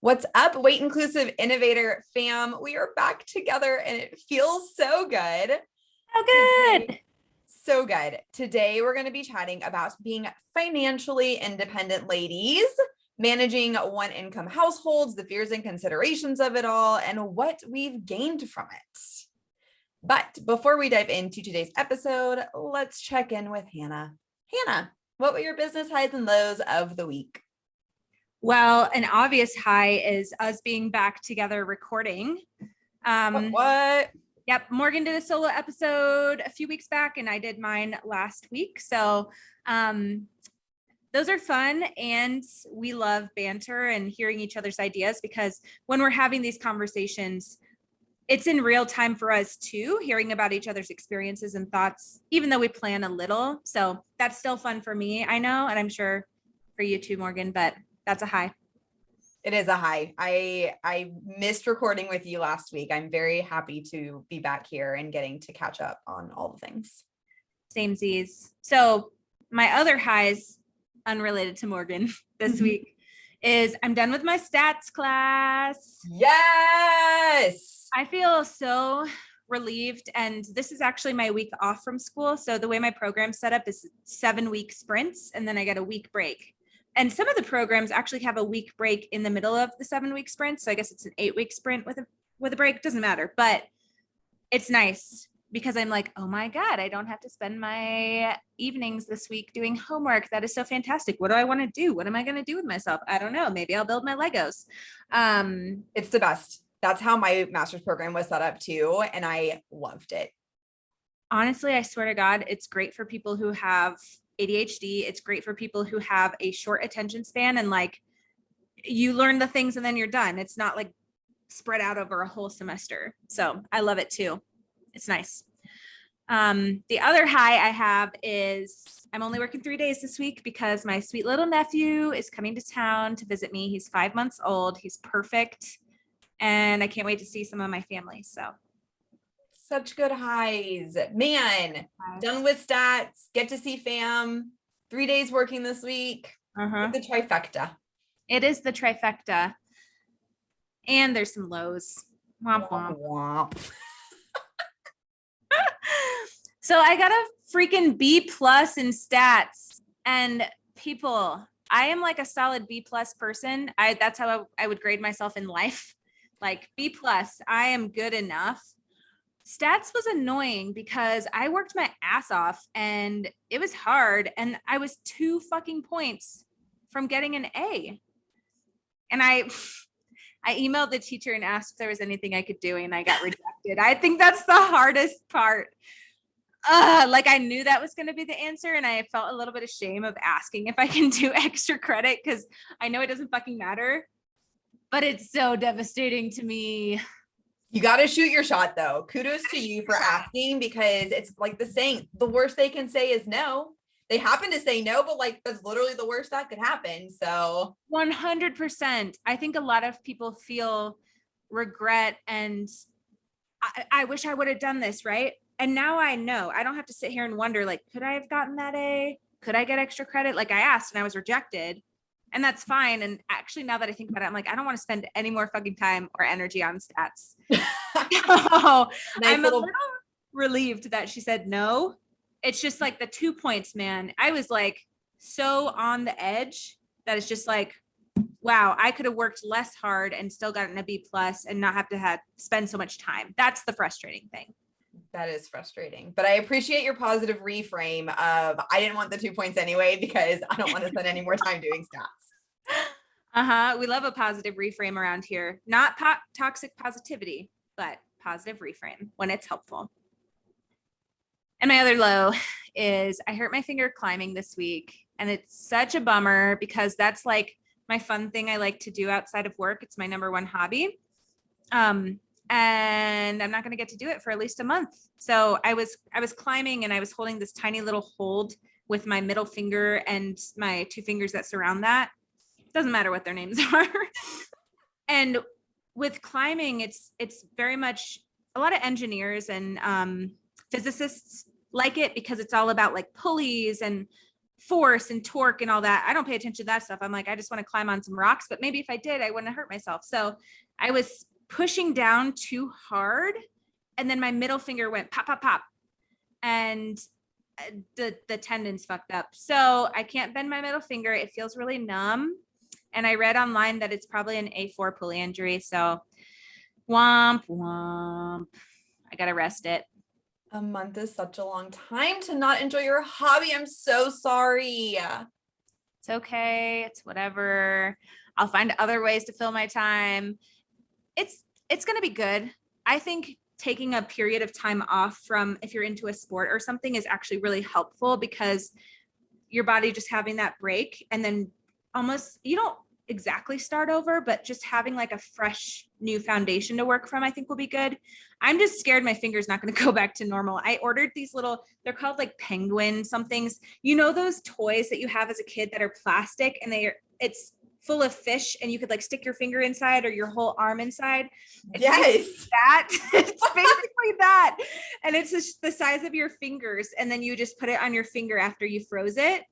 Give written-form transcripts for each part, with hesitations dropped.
What's up, Weight Inclusive Innovator fam? We are back together and it feels so good. Oh, good. So good. Today, we're going to be chatting about being financially independent ladies, managing one income households, the fears and considerations of it all, and what we've gained from it. But before we dive into today's episode, let's check in with Hannah. Hannah, what were your business highs and lows of the week? Well, an obvious high is us being back together recording. What? Yep. Morgan did a solo episode a few weeks back and I did mine last week. So those are fun and we love banter and hearing each other's ideas because when we're having these conversations, it's in real time for us too, hearing about each other's experiences and thoughts, even though we plan a little. So that's still fun for me, I know, and I'm sure for you too, Morgan, but that's a high. It is a high. I missed recording with you last week. I'm very happy to be back here and getting to catch up on all the things. Same Z's. So my other highs, unrelated to Morgan this week, is I'm done with my stats class. Yes. I feel so relieved. And this is actually my week off from school. So the way my program's set up is 7-week sprints, and then I get a week break. And some of the programs actually have a week break in the middle of the 7-week sprint. So I guess it's an 8-week sprint with a break. Doesn't matter, but it's nice because I'm like, oh my God, I don't have to spend my evenings this week doing homework. That is so fantastic. What do I want to do? What am I going to do with myself? I don't know. Maybe I'll build my Legos. It's the best. That's how my master's program was set up too. And I loved it. Honestly, I swear to God, it's great for people who have ADHD. It's great for people who have a short attention span and like you learn the things and then you're done. It's not like spread out over a whole semester. So I love it too. It's nice. The other high I have is I'm only working 3 days this week because my sweet little nephew is coming to town to visit me. He's 5 months old. He's perfect. And I can't wait to see some of my family. So such good highs, man. Done with stats, get to see fam, 3 days working this week. The trifecta. It is the trifecta. And there's some lows. Womp womp. Womp. So I got a freaking B+ in stats, and people, I am like a solid B+ person. That's how I would grade myself in life. Like B+, I am good enough. Stats was annoying because I worked my ass off and it was hard. And I was 2 fucking points from getting an A. And I emailed the teacher and asked if there was anything I could do and I got rejected. I think that's the hardest part. Like I knew that was going to be the answer and I felt a little bit of shame of asking if I can do extra credit because I know it doesn't fucking matter, but it's so devastating to me. You got to shoot your shot though. Kudos to you for asking because it's like the saying, the worst they can say is no. They happen to say no, but like that's literally the worst that could happen. So 100%. I think a lot of people feel regret and I wish I would have done this, right? And now I know I don't have to sit here and wonder, like, could I have gotten that A? Could I get extra credit? Like I asked and I was rejected. And that's fine. And actually, now that I think about it, I'm like, I don't want to spend any more fucking time or energy on stats. So I'm a little relieved that she said no. It's just like the 2 points, man. I was like so on the edge that it's just like, wow, I could have worked less hard and still gotten a B+ and not have to spend so much time. That's the frustrating thing. That is frustrating, but I appreciate your positive reframe of I didn't want the 2 points anyway because I don't want to spend any more time doing stats. We love a positive reframe around here. Not toxic positivity, but positive reframe when it's helpful. And my other low is I hurt my finger climbing this week. And it's such a bummer because that's like my fun thing I like to do outside of work. It's my number one hobby. And I'm not going to get to do it for at least a month. So I was climbing and I was holding this tiny little hold with my middle finger and my 2 fingers that surround that. Doesn't matter what their names are. And with climbing, it's very much a lot of engineers and physicists like it because it's all about like pulleys and force and torque and all that. I don't pay attention to that stuff. I'm like, I just want to climb on some rocks, but maybe if I did, I wouldn't hurt myself. So I was pushing down too hard, and then my middle finger went pop, pop, pop, and the tendons fucked up. So I can't bend my middle finger. It feels really numb. And I read online that it's probably an A4 pulley injury. So womp womp. I gotta rest it. A month is such a long time to not enjoy your hobby. I'm so sorry. It's okay. It's whatever. I'll find other ways to fill my time. It's going to be good. I think taking a period of time off from, if you're into a sport or something, is actually really helpful, because your body just having that break, and then almost, you don't exactly start over, but just having like a fresh new foundation to work from, I think will be good. I'm just scared my finger's not going to go back to normal. I ordered these little, they're called like penguin somethings. You know, those toys that you have as a kid that are plastic, and it's full of fish, and you could like stick your finger inside or your whole arm inside. It's Yes. that. It's basically that. And it's just the size of your fingers. And then you just put it on your finger after you froze it.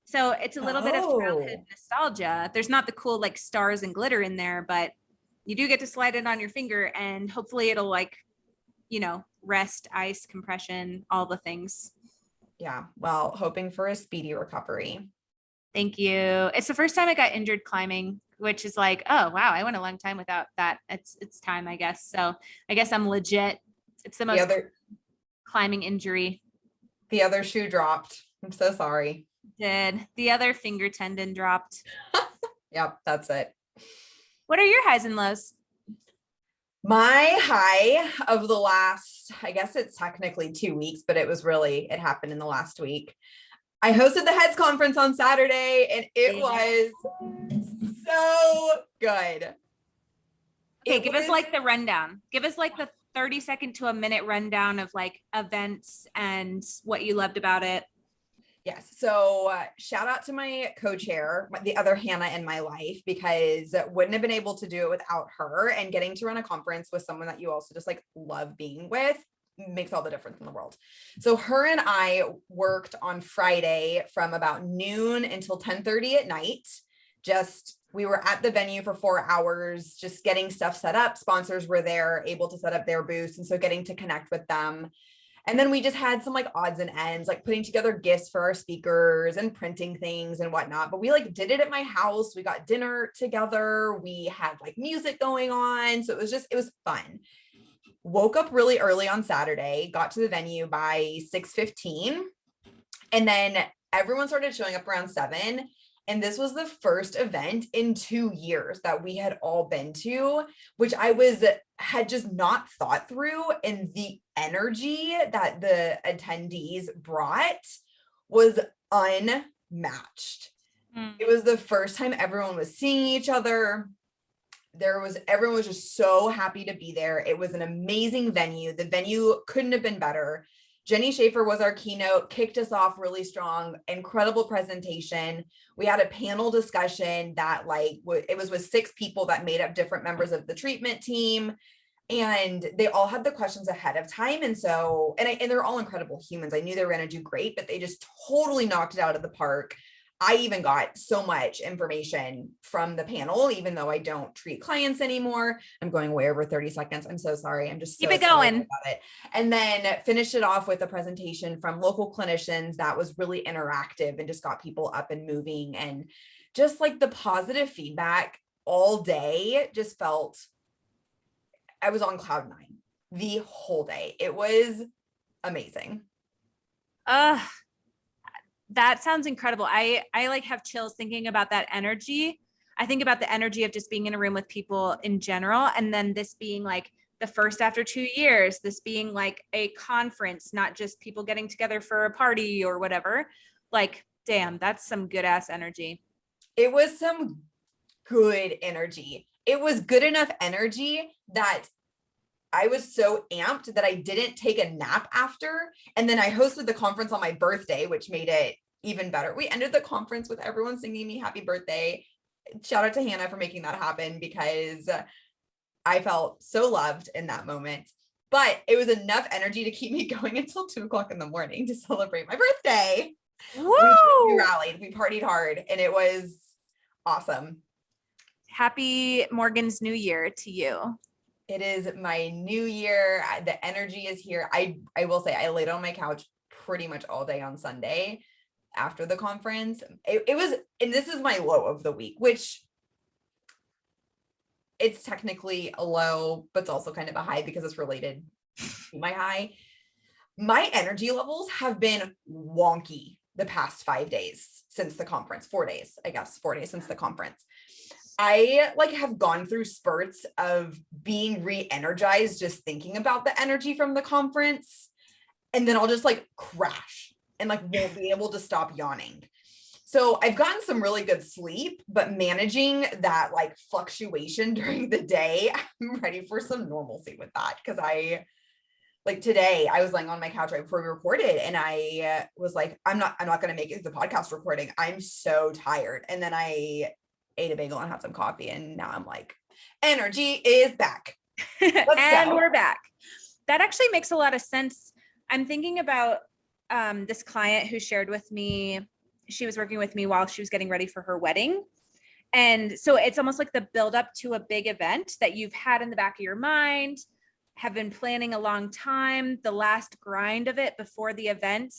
So it's a little bit of childhood nostalgia. There's not the cool like stars and glitter in there, but you do get to slide it on your finger, and hopefully it'll like, you know, rest, ice, compression, all the things. Yeah. Well, hoping for a speedy recovery. Thank you. It's the first time I got injured climbing, which is like, oh, wow, I went a long time without that. It's time, I guess. So I guess I'm legit. It's the most climbing injury. The other shoe dropped. I'm so sorry. The other finger tendon dropped. Yep, that's it. What are your highs and lows? My high of the last, I guess it's technically 2 weeks, but it happened in the last week. I hosted the Heads Conference on Saturday, and it was so good. Okay, give us like the rundown. Give us like the 30-second to a minute rundown of like events and what you loved about it. Yes. So shout out to my co-chair, the other Hannah in my life, because wouldn't have been able to do it without her, and getting to run a conference with someone that you also just like love being with makes all the difference in the world. So her and I worked on Friday from about noon until 10:30 at night. We were at the venue for 4 hours, just getting stuff set up. Sponsors were there, able to set up their booths. And so getting to connect with them. And then we just had some like odds and ends, like putting together gifts for our speakers and printing things and whatnot. But we like did it at my house. We got dinner together. We had like music going on. So it was fun. Woke up really early on Saturday, got to the venue by 6:15. And then everyone started showing up around 7. And this was the first event in 2 years that we had all been to, which had just not thought through. And the energy that the attendees brought was unmatched. It was the first time everyone was seeing each other. Everyone was just so happy to be there. It was an amazing venue. The venue couldn't have been better. Jenny Schaefer was our keynote, kicked us off really strong, incredible presentation. We had a panel discussion that it was with 6 people that made up different members of the treatment team. And they all had the questions ahead of time. And so, and they're all incredible humans. I knew they were going to do great, but they just totally knocked it out of the park. I even got so much information from the panel, even though I don't treat clients anymore. I'm going way over 30 seconds. I'm so sorry. I'm just keep it going about it. And then finished it off with a presentation from local clinicians that was really interactive and just got people up and moving. And just like the positive feedback all day, just felt I was on cloud 9 the whole day. It was amazing. That sounds incredible. I like have chills thinking about that energy. I think about the energy of just being in a room with people in general. And then this being like the first after 2 years, this being like a conference, not just people getting together for a party or whatever. Like, damn, that's some good ass energy. It was some good energy. It was good enough energy that I was so amped that I didn't take a nap after. And then I hosted the conference on my birthday, which made it even better. We ended the conference with everyone singing me happy birthday. Shout out to Hannah for making that happen, because I felt so loved in that moment. But it was enough energy to keep me going until 2:00 in the morning to celebrate my birthday. We Woo! rallied, we partied hard, and it was awesome. Happy Morgan's New Year to you. It is my new year. The energy is here. I will say I laid on my couch pretty much all day on Sunday after the conference. It was, and this is my low of the week, which it's technically a low, but it's also kind of a high because it's related to my high. My energy levels have been wonky the past 5 days since the conference, 4 days, I guess, 4 days since the conference. I like have gone through spurts of being re-energized, just thinking about the energy from the conference. And then I'll just like crash and like won't be able to stop yawning. So I've gotten some really good sleep, but managing that like fluctuation during the day, I'm ready for some normalcy with that. Cause like today I was laying on my couch right before we recorded and I was like, I'm not going to make it to the podcast recording. I'm so tired. And then I ate a bagel and had some coffee. And now I'm like, energy is back. And we're back. That actually makes a lot of sense. I'm thinking about this client who shared with me, she was working with me while she was getting ready for her wedding. And so it's almost like the build up to a big event that you've had in the back of your mind, have been planning a long time, the last grind of it before the event,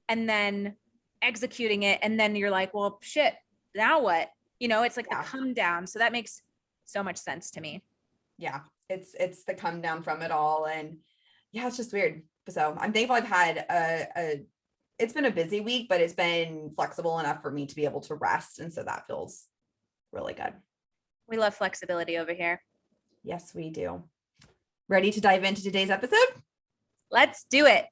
and then executing it. And then you're like, well, shit, now what? You know, it's like the come down. So that makes so much sense to me. Yeah, it's the come down from it all. And yeah, it's just weird. So I'm thankful I've had it's been a busy week, but it's been flexible enough for me to be able to rest. And so that feels really good. We love flexibility over here. Yes, we do. Ready to dive into today's episode? Let's do it.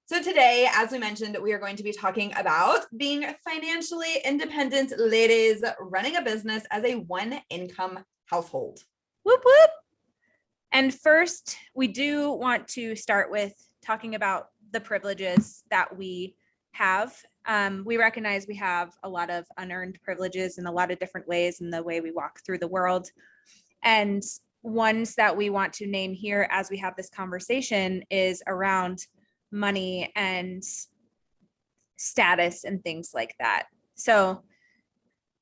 So today, as we mentioned, we are going to be talking about being financially independent ladies running a business as a one-income household. Whoop, whoop. And first, we do want to start with talking about the privileges that we have. We recognize we have a lot of unearned privileges in a lot of different ways in the way we walk through the world. And ones that we want to name here as we have this conversation is around money and status and things like that. So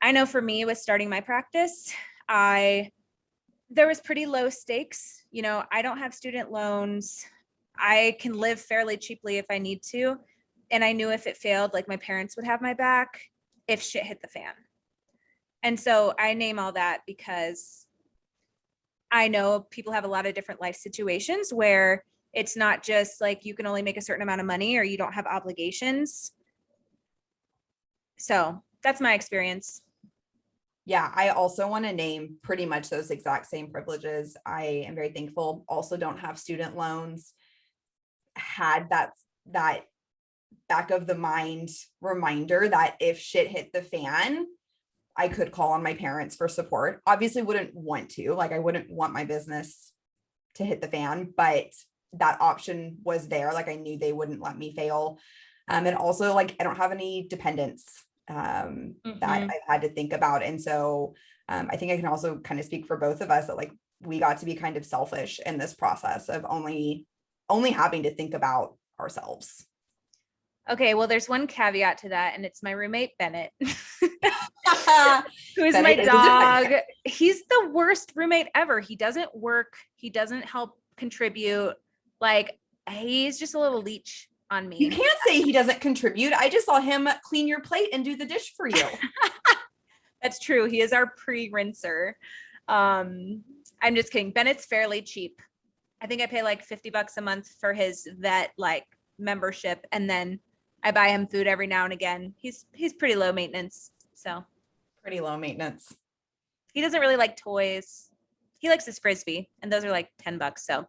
I know for me with starting my practice, there was pretty low stakes. You know, I don't have student loans. I can live fairly cheaply if I need to. And I knew if it failed, like my parents would have my back if shit hit the fan. And so I name all that because I know people have a lot of different life situations where it's not just like you can only make a certain amount of money or you don't have obligations. So that's my experience. Yeah, I also want to name pretty much those exact same privileges. I am very thankful. Also don't have student loans. Had that back of the mind reminder that if shit hit the fan, I could call on my parents for support. Obviously wouldn't want to, like I wouldn't want my business to hit the fan, but that option was there. Like I knew they wouldn't let me fail. And also like, I don't have any dependents that I've had to think about. And so I think I can also kind of speak for both of us that like, we got to be kind of selfish in this process of only having to think about ourselves. Okay, well, there's one caveat to that, and it's my roommate, Bennett, who's Bennett my dog. He's the worst roommate ever. He doesn't work. He doesn't help contribute. Like, he's just a little leech on me. You can't say he doesn't contribute. I just saw him clean your plate and do the dish for you. That's true. He is our pre-rinser. I'm just kidding. Bennett's fairly cheap. I think I pay like $50 a month for his vet like membership, and then I buy him food every now and again. He's pretty low maintenance. So pretty low maintenance. He doesn't really like toys. He likes his Frisbee, and those are like $10. So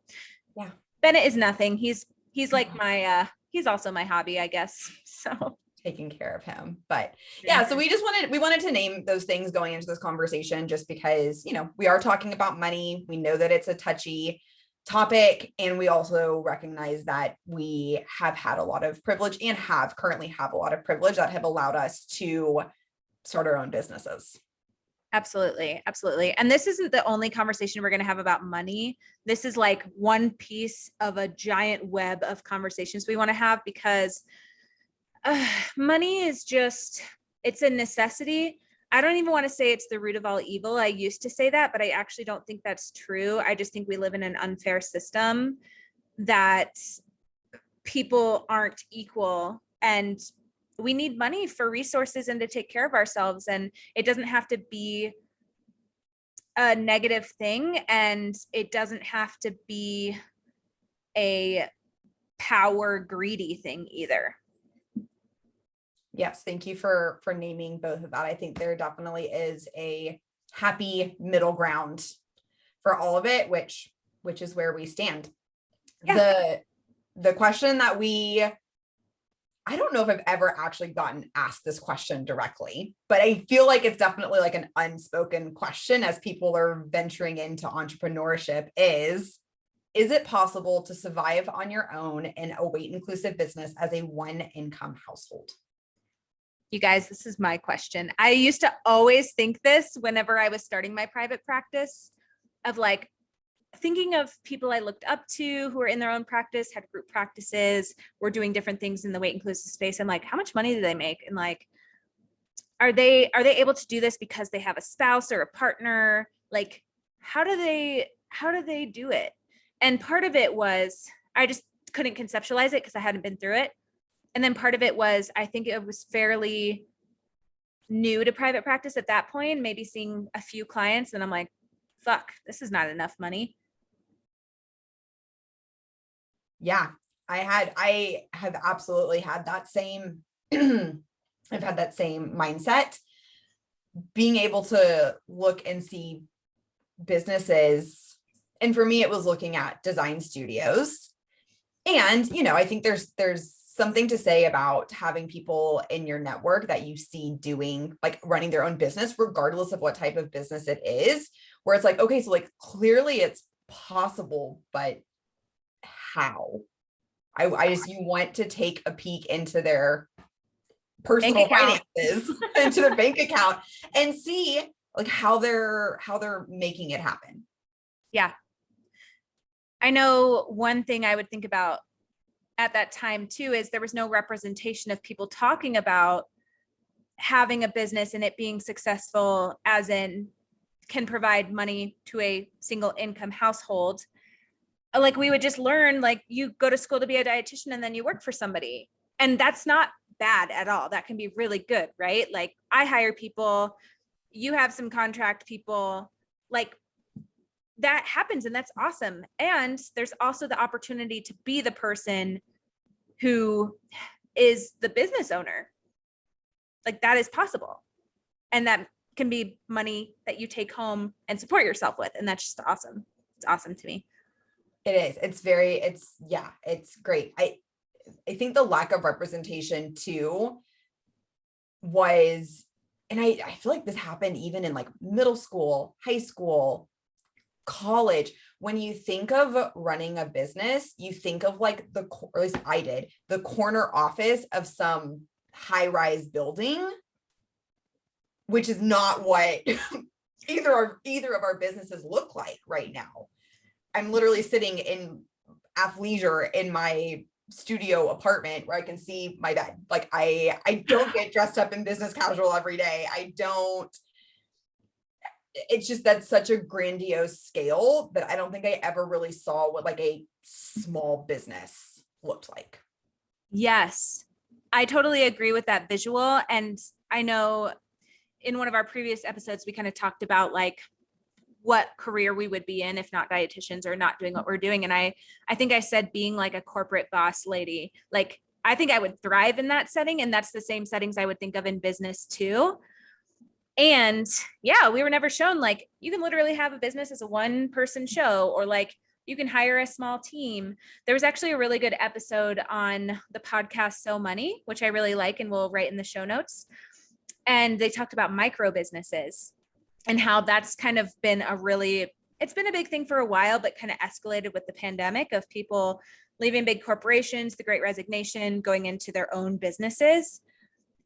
yeah, Bennett is nothing. He's like my he's also my hobby, I guess. So taking care of him. But yeah, so we wanted to name those things going into this conversation just because, you know, we are talking about money. We know that it's a touchy topic, and we also recognize that we have had a lot of privilege and currently have a lot of privilege that have allowed us to start our own businesses. Absolutely. And this isn't the only conversation we're going to have about money. This is like one piece of a giant web of conversations we want to have, because Money is just, it's a necessity. I don't even want to say it's the root of all evil. I used to say that, but I actually don't think that's true. I just think we live in an unfair system that people aren't equal, and we need money for resources and to take care of ourselves. And it doesn't have to be a negative thing, and it doesn't have to be a power greedy thing either. Yes, thank you for naming both of that. I think there definitely is a happy middle ground for all of it, which is where we stand. Yeah. The question that I don't know if I've ever actually gotten asked this question directly, but I feel like it's definitely like an unspoken question as people are venturing into entrepreneurship is it possible to survive on your own in a weight inclusive business as a one income household? You guys, this is my question. I used to always think this whenever I was starting my private practice, of like thinking of people I looked up to who were in their own practice, had group practices, were doing different things in the weight inclusive space. And like, how much money do they make? And like, are they able to do this because they have a spouse or a partner? Like, how do they do it? And part of it was, I just couldn't conceptualize it because I hadn't been through it. And then part of it was, I think it was fairly new to private practice at that point, maybe seeing a few clients. And I'm like, fuck, this is not enough money. Yeah, I have absolutely had that same, I've had that same mindset. Being able to look and see businesses, and for me, it was looking at design studios. And, I think there's something to say about having people in your network that you see doing, like running their own business, regardless of what type of business it is, where it's like, okay, so like clearly it's possible, but how? You want to take a peek into their personal finances, into their bank account, and see like how they're making it happen. Yeah. I know one thing I would think about at that time too is there was no representation of people talking about having a business and it being successful, as in can provide money to a single income household. Like we would just learn, like you go to school to be a dietitian and then you work for somebody, and that's not bad at all. That can be really good, right? Like I hire people, you have some contract people, like that happens, and that's awesome. And there's also the opportunity to be the person who is the business owner. Like that is possible. And that can be money that you take home and support yourself with. And that's just awesome. It's awesome to me. It is. It's great. I think the lack of representation too was, and I feel like this happened even in like middle school, high school, college. When you think of running a business, you think of like or at least I did, the corner office of some high-rise building, which is not what either of our businesses look like right now. I'm literally sitting in athleisure in my studio apartment where I can see my bed. Like I don't get dressed up in business casual every day. It's just that's such a grandiose scale that I don't think I ever really saw what like a small business looked like. Yes, I totally agree with that visual. And I know in one of our previous episodes, we kind of talked about like what career we would be in if not dietitians or not doing what we're doing. And I think I said being like a corporate boss lady, like I think I would thrive in that setting. And that's the same settings I would think of in business too. And yeah, we were never shown like you can literally have a business as a one person show, or like you can hire a small team. There was actually a really good episode on the podcast So Money, which I really like and we'll write in the show notes. And they talked about micro businesses and how that's kind of been it's been a big thing for a while, but kind of escalated with the pandemic of people leaving big corporations, the Great Resignation, going into their own businesses.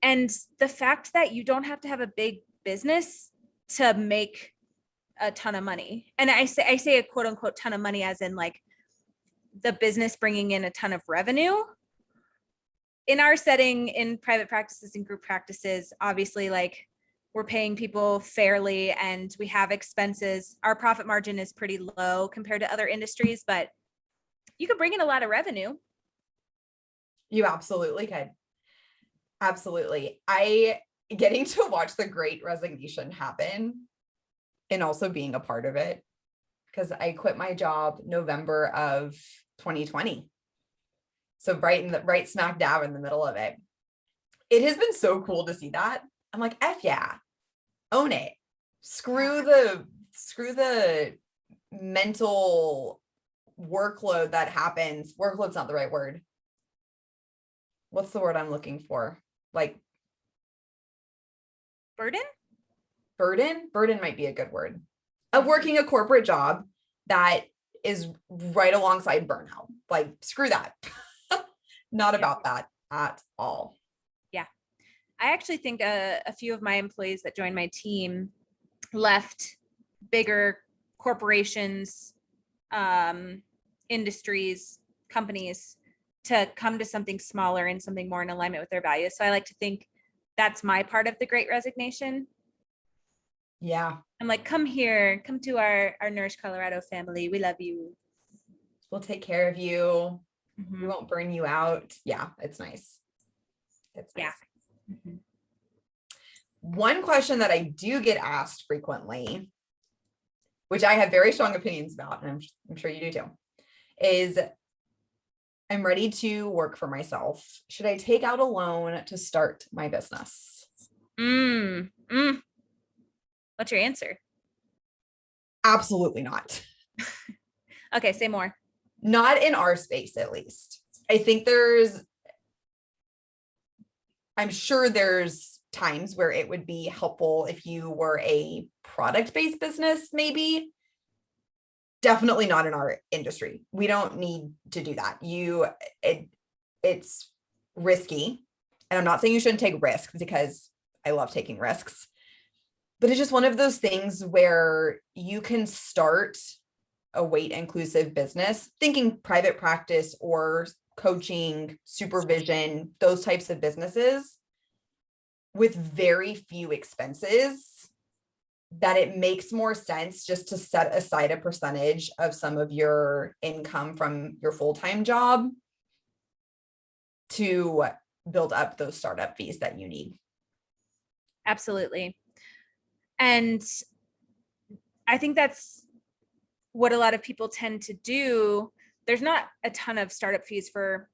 And the fact that you don't have to have a big business to make a ton of money. And I say a quote unquote ton of money as in like the business bringing in a ton of revenue. in our setting, in private practices and group practices, obviously, like, we're paying people fairly and we have expenses. Our profit margin is pretty low compared to other industries, but you could bring in a lot of revenue. You absolutely could. Absolutely. Getting to watch the Great Resignation happen and also being a part of it, because I quit my job November of 2020. So right smack dab in the middle of it. It has been so cool to see that. I'm like, F yeah, own it. Screw the mental workload that happens. Workload's not the right word. What's the word I'm looking for? Like Burden? Burden might be a good word. Of working a corporate job that is right alongside burnout. Like, screw that. Not about that at all. Yeah. I actually think a few of my employees that joined my team left bigger corporations, industries, companies to come to something smaller and something more in alignment with their values. So I like to think that's my part of the Great Resignation. Yeah. I'm like, come here, come to our Nourish Colorado family. We love you. We'll take care of you. Mm-hmm. We won't burn you out. Yeah, it's nice. It's nice. Yeah. Mm-hmm. One question that I do get asked frequently, which I have very strong opinions about, and I'm sure you do too, is I'm ready to work for myself. Should I take out a loan to start my business? What's your answer? Absolutely not. Okay, say more. Not in our space, at least. I'm sure there's times where it would be helpful if you were a product-based business, maybe. Definitely not in our industry. We don't need to do that. It's risky. And I'm not saying you shouldn't take risks, because I love taking risks. But it's just one of those things where you can start a weight inclusive business, thinking private practice or coaching, supervision, those types of businesses, with very few expenses, that it makes more sense just to set aside a percentage of some of your income from your full-time job to build up those startup fees that you need. Absolutely. And I think that's what a lot of people tend to do. There's not a ton of startup fees for,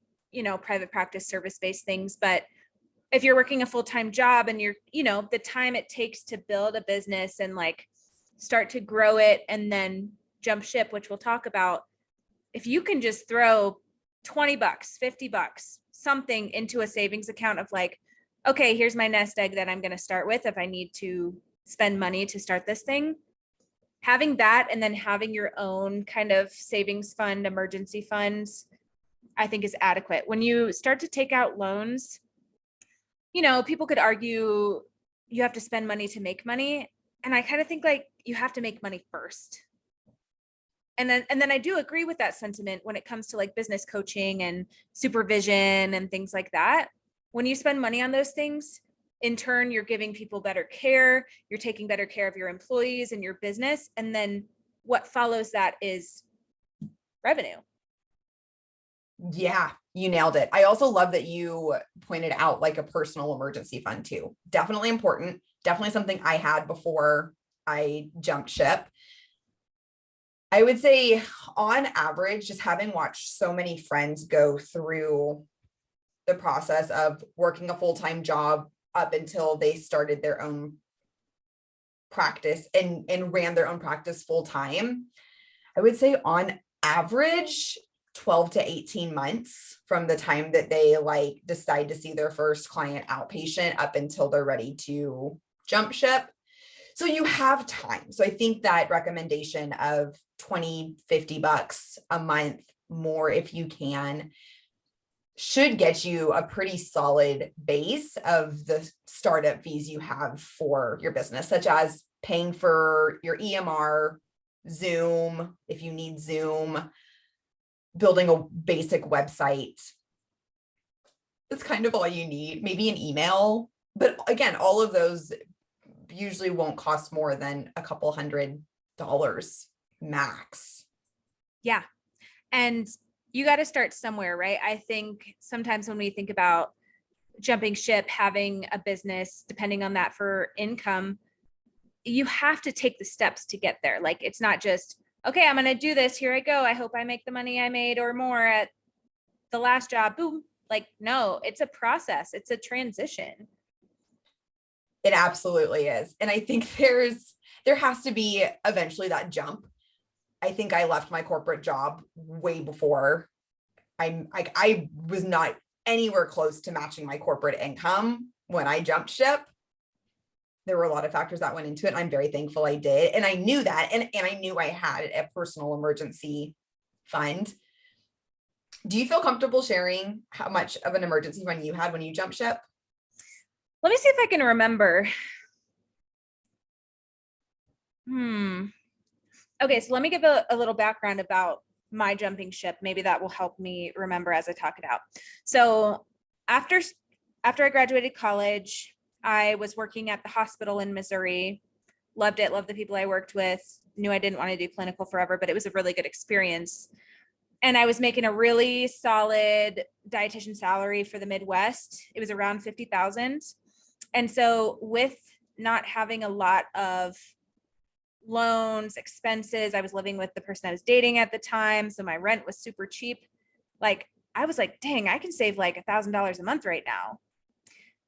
private practice service-based things, but if you're working a full-time job and you're, the time it takes to build a business and like start to grow it and then jump ship, which we'll talk about, if you can just throw $20, $50, something into a savings account of like, okay, here's my nest egg that I'm going to start with if I need to spend money to start this thing. Having that and then having your own kind of savings fund, emergency funds, I think is adequate. When you start to take out loans, people could argue you have to spend money to make money. And I kind of think like you have to make money first. And then I do agree with that sentiment when it comes to like business coaching and supervision and things like that. When you spend money on those things, in turn, you're giving people better care, you're taking better care of your employees and your business. And then what follows that is revenue. Yeah, you nailed it. I also love that you pointed out like a personal emergency fund too. Definitely important. Definitely something I had before I jumped ship. I would say on average, just having watched so many friends go through the process of working a full-time job up until they started their own practice and ran their own practice full-time, I would say on average 12 to 18 months from the time that they like decide to see their first client outpatient up until they're ready to jump ship. So you have time. So I think that recommendation of 20, $50 a month more if you can should get you a pretty solid base of the startup fees you have for your business, such as paying for your EMR, Zoom, if you need Zoom, building a basic website. That's kind of all you need. Maybe an email. But again, all of those usually won't cost more than a couple $100 max. Yeah. And you got to start somewhere, right? I think sometimes when we think about jumping ship, having a business, depending on that for income, you have to take the steps to get there. Like, it's not just, okay, I'm going to do this. Here I go. I hope I make the money I made or more at the last job. Boom. Like, no, it's a process. It's a transition. It absolutely is. And I think there has to be eventually that jump. I think I left my corporate job way before I was not anywhere close to matching my corporate income when I jumped ship. There were a lot of factors that went into it. I'm very thankful I did. And I knew that. And I knew I had a personal emergency fund. Do you feel comfortable sharing how much of an emergency fund you had when you jumped ship? Let me see if I can remember. Okay, so let me give a little background about my jumping ship. Maybe that will help me remember as I talk it out. So after I graduated college, I was working at the hospital in Missouri. Loved it, loved the people I worked with. Knew I didn't want to do clinical forever, but it was a really good experience. And I was making a really solid dietitian salary for the Midwest. It was around 50,000. And so with not having a lot of loans, expenses, I was living with the person I was dating at the time. So my rent was super cheap. Like, I was like, dang, I can save like $1,000 a month right now.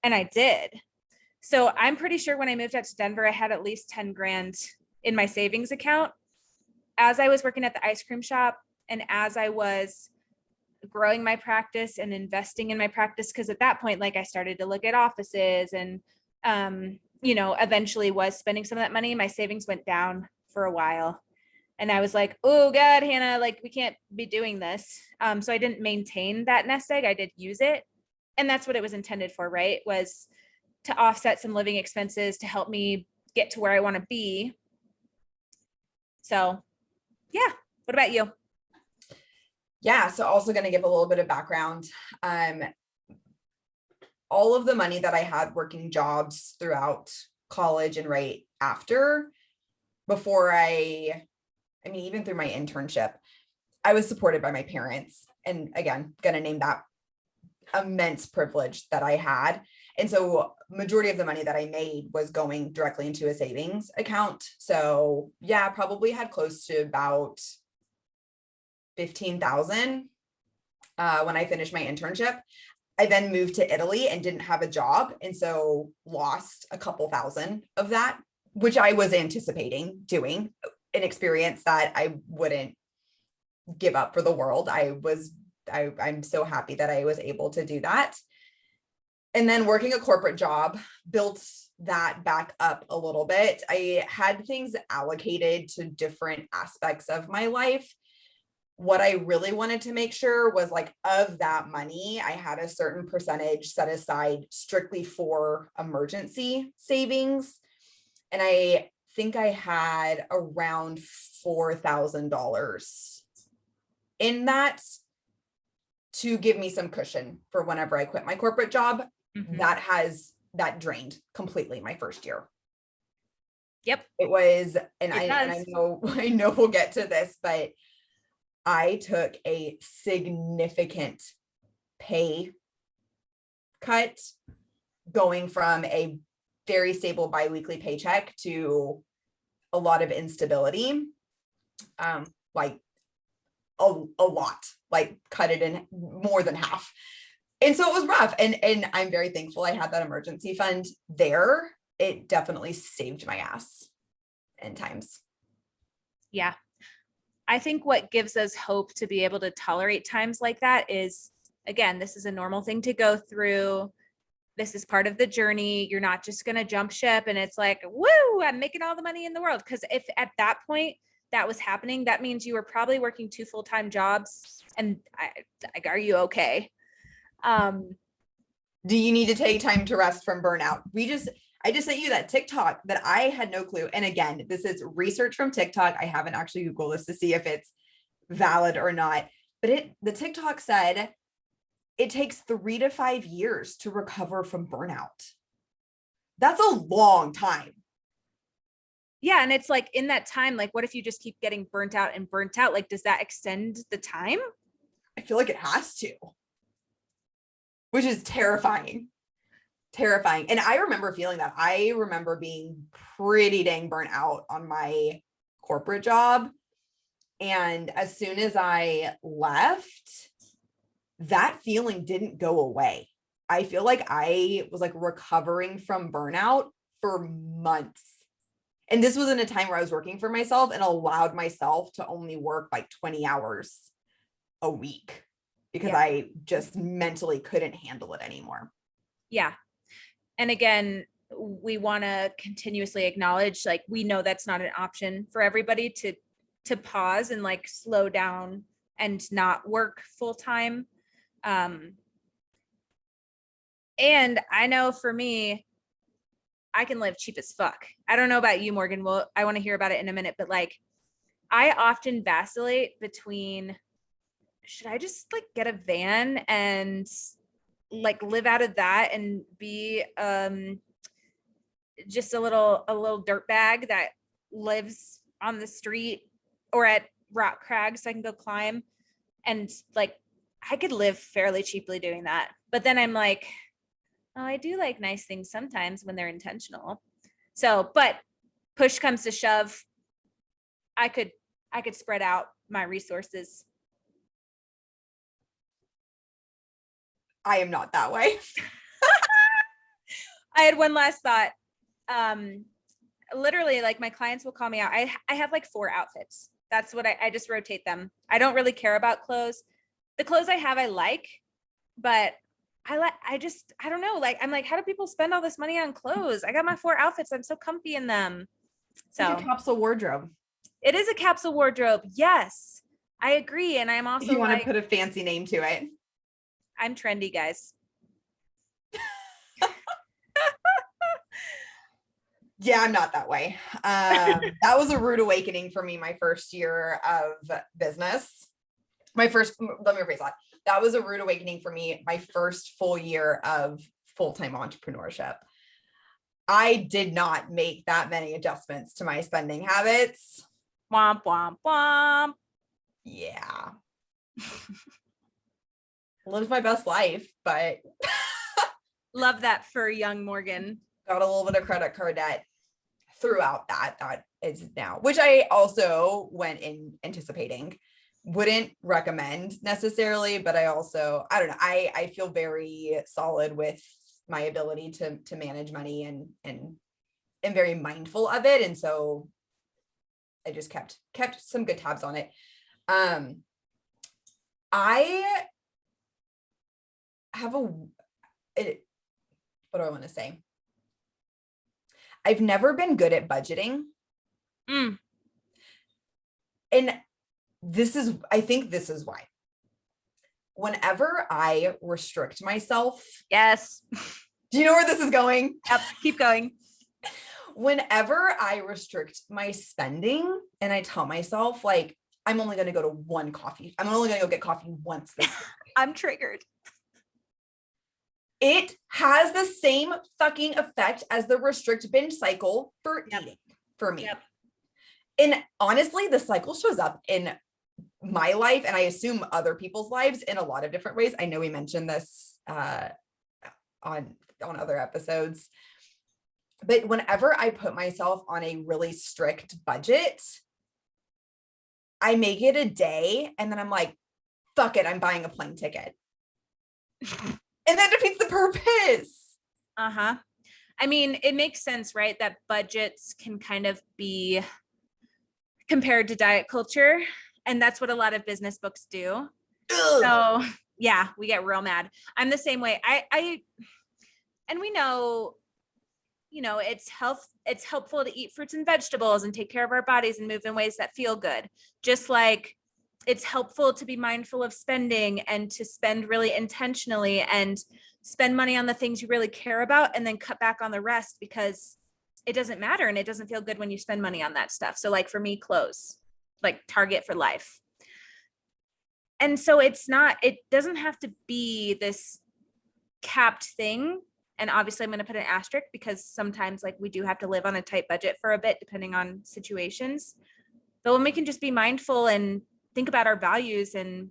And I did. So I'm pretty sure when I moved out to Denver, I had at least 10 grand in my savings account. As I was working at the ice cream shop and as I was growing my practice and investing in my practice, because at that point, like, I started to look at offices and, eventually was spending some of that money. My savings went down for a while. And I was like, oh God, Hannah, like, we can't be doing this. So I didn't maintain that nest egg. I did use it. And that's what it was intended for, right? Was to offset some living expenses to help me get to where I want to be. So yeah. What about you? Yeah. So also going to give a little bit of background. All of the money that I had working jobs throughout college and right after, before even through my internship, I was supported by my parents. And again, going to name that immense privilege that I had. And so majority of the money that I made was going directly into a savings account. So yeah, probably had close to about 15,000 when I finished my internship. I then moved to Italy and didn't have a job. And so lost a couple thousand of that, which I was anticipating doing, an experience that I wouldn't give up for the world. I'm so happy that I was able to do that. And then working a corporate job built that back up a little bit. I had things allocated to different aspects of my life. What I really wanted to make sure was, like, of that money, I had a certain percentage set aside strictly for emergency savings. And I think I had around $4,000 in that to give me some cushion for whenever I quit my corporate job. Mm-hmm. That drained completely my first year. Yep. It was, and I know we'll get to this, but I took a significant pay cut going from a very stable biweekly paycheck to a lot of instability. Like a lot, like cut it in more than half. And so it was rough. And I'm very thankful I had that emergency fund there. It definitely saved my ass in times. Yeah. I think what gives us hope to be able to tolerate times like that is, again, this is a normal thing to go through. This is part of the journey. You're not just going to jump ship and it's like, woo, I'm making all the money in the world. Because if at that point that was happening, that means you were probably working 2 full-time jobs. And are you okay? Do you need to take time to rest from burnout? I just sent you that TikTok that I had no clue. And again, this is research from TikTok. I haven't actually Googled this to see if it's valid or not, but the TikTok said it takes 3 to 5 years to recover from burnout. That's a long time. Yeah. And it's like in that time, like, what if you just keep getting burnt out and burnt out? Like, does that extend the time? I feel like it has to, which is terrifying. Terrifying. And I remember feeling that. I remember being pretty dang burnt out on my corporate job. And as soon as I left, that feeling didn't go away. I feel like I was like recovering from burnout for months. And this was in a time where I was working for myself and allowed myself to only work like 20 hours a week because I just mentally couldn't handle it anymore. Yeah. And again, we want to continuously acknowledge, like, we know that's not an option for everybody to pause and like slow down and not work full time. And I know for me, I can live cheap as fuck. I don't know about you, Morgan. Well, I want to hear about it in a minute, but like, I often vacillate between, should I just like get a van and like live out of that and be just a little dirtbag that lives on the street or at rock crags so I can go climb, and like I could live fairly cheaply doing that. But then I'm like, oh, I do like nice things sometimes when they're intentional. So, but push comes to shove, I could spread out my resources. I am not that way. I had one last thought. Literally, like, my clients will call me out. I have like 4 outfits. That's what I just rotate them. I don't really care about clothes. The clothes I have, I like, but I don't know. Like, I'm like, how do people spend all this money on clothes? I got my 4 outfits. I'm so comfy in them. So It's a capsule wardrobe. it is a capsule wardrobe. Yes, I agree. And I'm also, If you want like, to put a fancy name to it. I'm trendy, guys. Yeah, I'm not that way. That was a rude awakening for me my first year of business. Let me rephrase that. That was a rude awakening for me my first full year of full-time entrepreneurship. I did not make that many adjustments to my spending habits. Womp, womp, womp. Yeah. Lived my best life, but Love that for young Morgan. got a little bit of credit card debt throughout that is now, which I also went in anticipating. Wouldn't recommend necessarily, but I don't know. I feel very solid with my ability to manage money and am very mindful of it. And so I just kept some good tabs on it. I have what do I want to say? I've never been good at budgeting. And I think this is why. Whenever I restrict myself. Yes. Do you know where this is going? Yep. Keep going. Whenever I restrict my spending and I tell myself, like, I'm only going to go to one coffee. I'm only going to go get coffee once this week. I'm triggered. It has the same fucking effect as the restrict binge cycle for eating for me. Yep. And honestly, the cycle shows up in my life, and I assume other people's lives, in a lot of different ways. I know we mentioned this on other episodes, but whenever I put myself on a really strict budget, I make it a day, and then I'm like, fuck it, I'm buying a plane ticket. And that defeats the purpose. Uh-huh. I mean, it makes sense, right? That budgets can kind of be compared to diet culture. And that's what a lot of business books do. Ugh. So yeah, we get real mad. I'm the same way. And we know, it's helpful to eat fruits and vegetables and take care of our bodies and move in ways that feel good. Just like it's helpful to be mindful of spending and to spend really intentionally and spend money on the things you really care about and then cut back on the rest because it doesn't matter and it doesn't feel good when you spend money on that stuff. So like for me, clothes, like Target for life. And so it doesn't have to be this capped thing. And obviously I'm going to put an asterisk because sometimes like we do have to live on a tight budget for a bit, depending on situations. But when we can just be mindful and think about our values and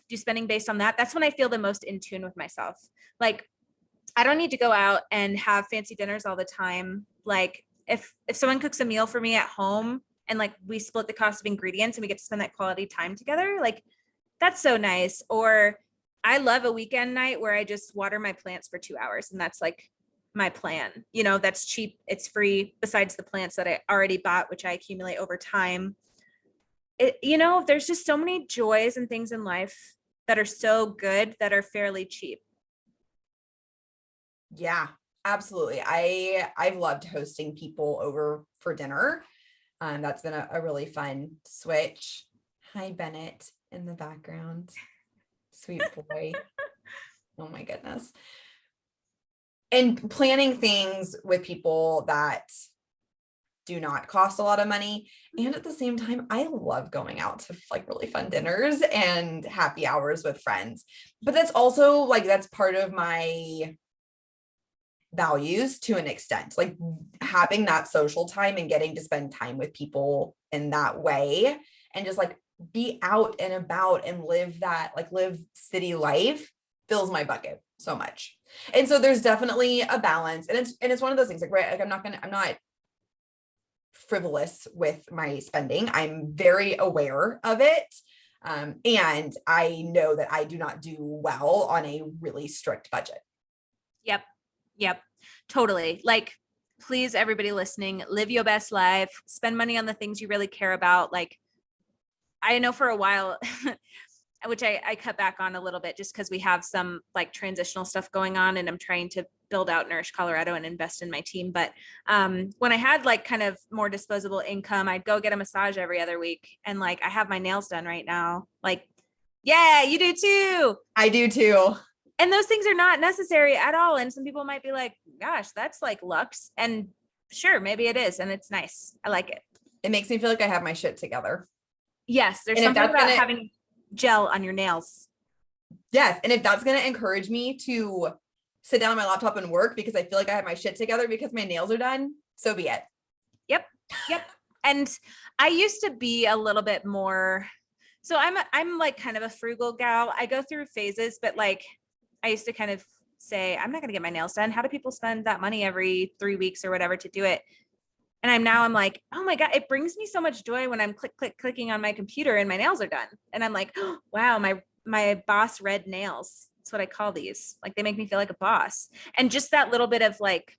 do spending based on that, that's when I feel the most in tune with myself. Like, I don't need to go out and have fancy dinners all the time. Like if someone cooks a meal for me at home and like we split the cost of ingredients and we get to spend that quality time together, like that's so nice. Or I love a weekend night where I just water my plants for 2 hours. And that's like my plan. You know, that's cheap. It's free besides the plants that I already bought, which I accumulate over time. There's just so many joys and things in life that are so good that are fairly cheap. Yeah, absolutely. I've loved hosting people over for dinner. That's been a really fun switch. Hi, Bennett in the background. Sweet boy. Oh my goodness. And planning things with people that do not cost a lot of money. And at the same time, I love going out to like really fun dinners and happy hours with friends. But that's also like, that's part of my values to an extent, like having that social time and getting to spend time with people in that way and just like be out and about and live city life fills my bucket so much. And so there's definitely a balance, and it's one of those things like, right, like I'm not frivolous with my spending. I'm very aware of it. And I know that I do not do well on a really strict budget. Yep. Totally. Like, please, everybody listening, live your best life, spend money on the things you really care about. Like, I know for a while, which I cut back on a little bit just because we have some like transitional stuff going on and I'm trying to build out Nourish Colorado and invest in my team. But when I had like kind of more disposable income, I'd go get a massage every other week. And like, I have my nails done right now. Like, yeah, you do too. I do too. And those things are not necessary at all. And some people might be like, gosh, that's like luxe. And sure, maybe it is. And it's nice. I like it. It makes me feel like I have my shit together. Yes. There's something about having gel on your nails. Yes. And if that's going to encourage me to sit down on my laptop and work because I feel like I have my shit together because my nails are done, so be it. Yep. And I used to be a little bit more. So I'm like kind of a frugal gal. I go through phases, but like, I used to kind of say, I'm not going to get my nails done. How do people spend that money every 3 weeks or whatever to do it? And I'm like, oh my God, it brings me so much joy when I'm clicking on my computer and my nails are done. And I'm like, oh, wow, my boss red nails. That's what I call these. Like they make me feel like a boss. And just that little bit of like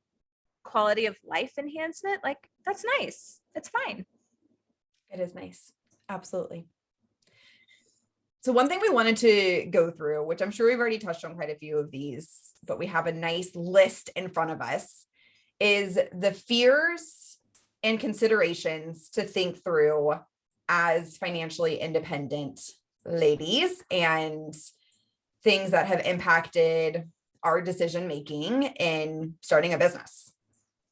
quality of life enhancement, like that's nice. It's fine. It is nice. Absolutely. So one thing we wanted to go through, which I'm sure we've already touched on quite a few of these, but we have a nice list in front of us, is the fears and considerations to think through as financially independent ladies and things that have impacted our decision-making in starting a business.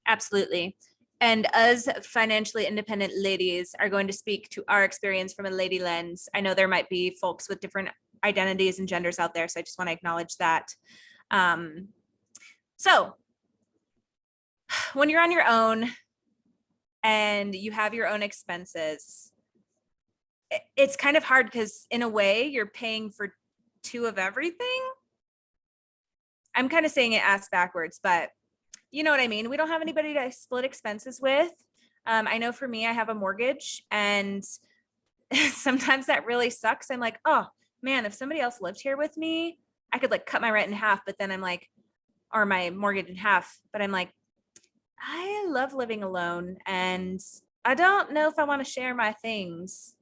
Absolutely. And us financially independent ladies are going to speak to our experience from a lady lens. I know there might be folks with different identities and genders out there, so I just want to acknowledge that. So when you're on your own and you have your own expenses, it's kind of hard because in a way you're paying for two of everything. I'm kind of saying it ass backwards, but you know what I mean? We don't have anybody to split expenses with. I know for me, I have a mortgage and sometimes that really sucks. I'm like, oh man, if somebody else lived here with me, I could like cut my rent in half, but then I'm like, or my mortgage in half, but I'm like, I love living alone and I don't know if I want to share my things.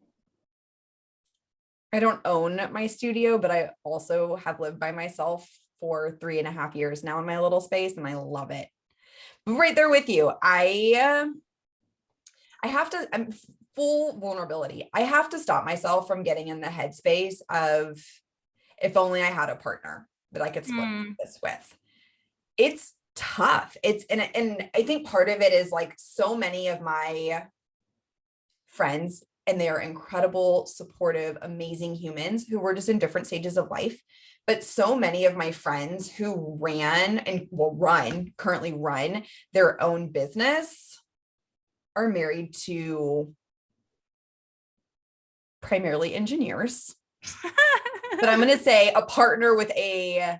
I don't own my studio, but I also have lived by myself for 3.5 years now in my little space and I love it. Right there with you. I'm full vulnerability. I have to stop myself from getting in the headspace of if only I had a partner that I could split this with. It's tough. And I think part of it is like so many of my friends and they are incredible, supportive, amazing humans who were just in different stages of life. But so many of my friends who ran and will currently run their own business are married to primarily engineers. But I'm going to say a partner with a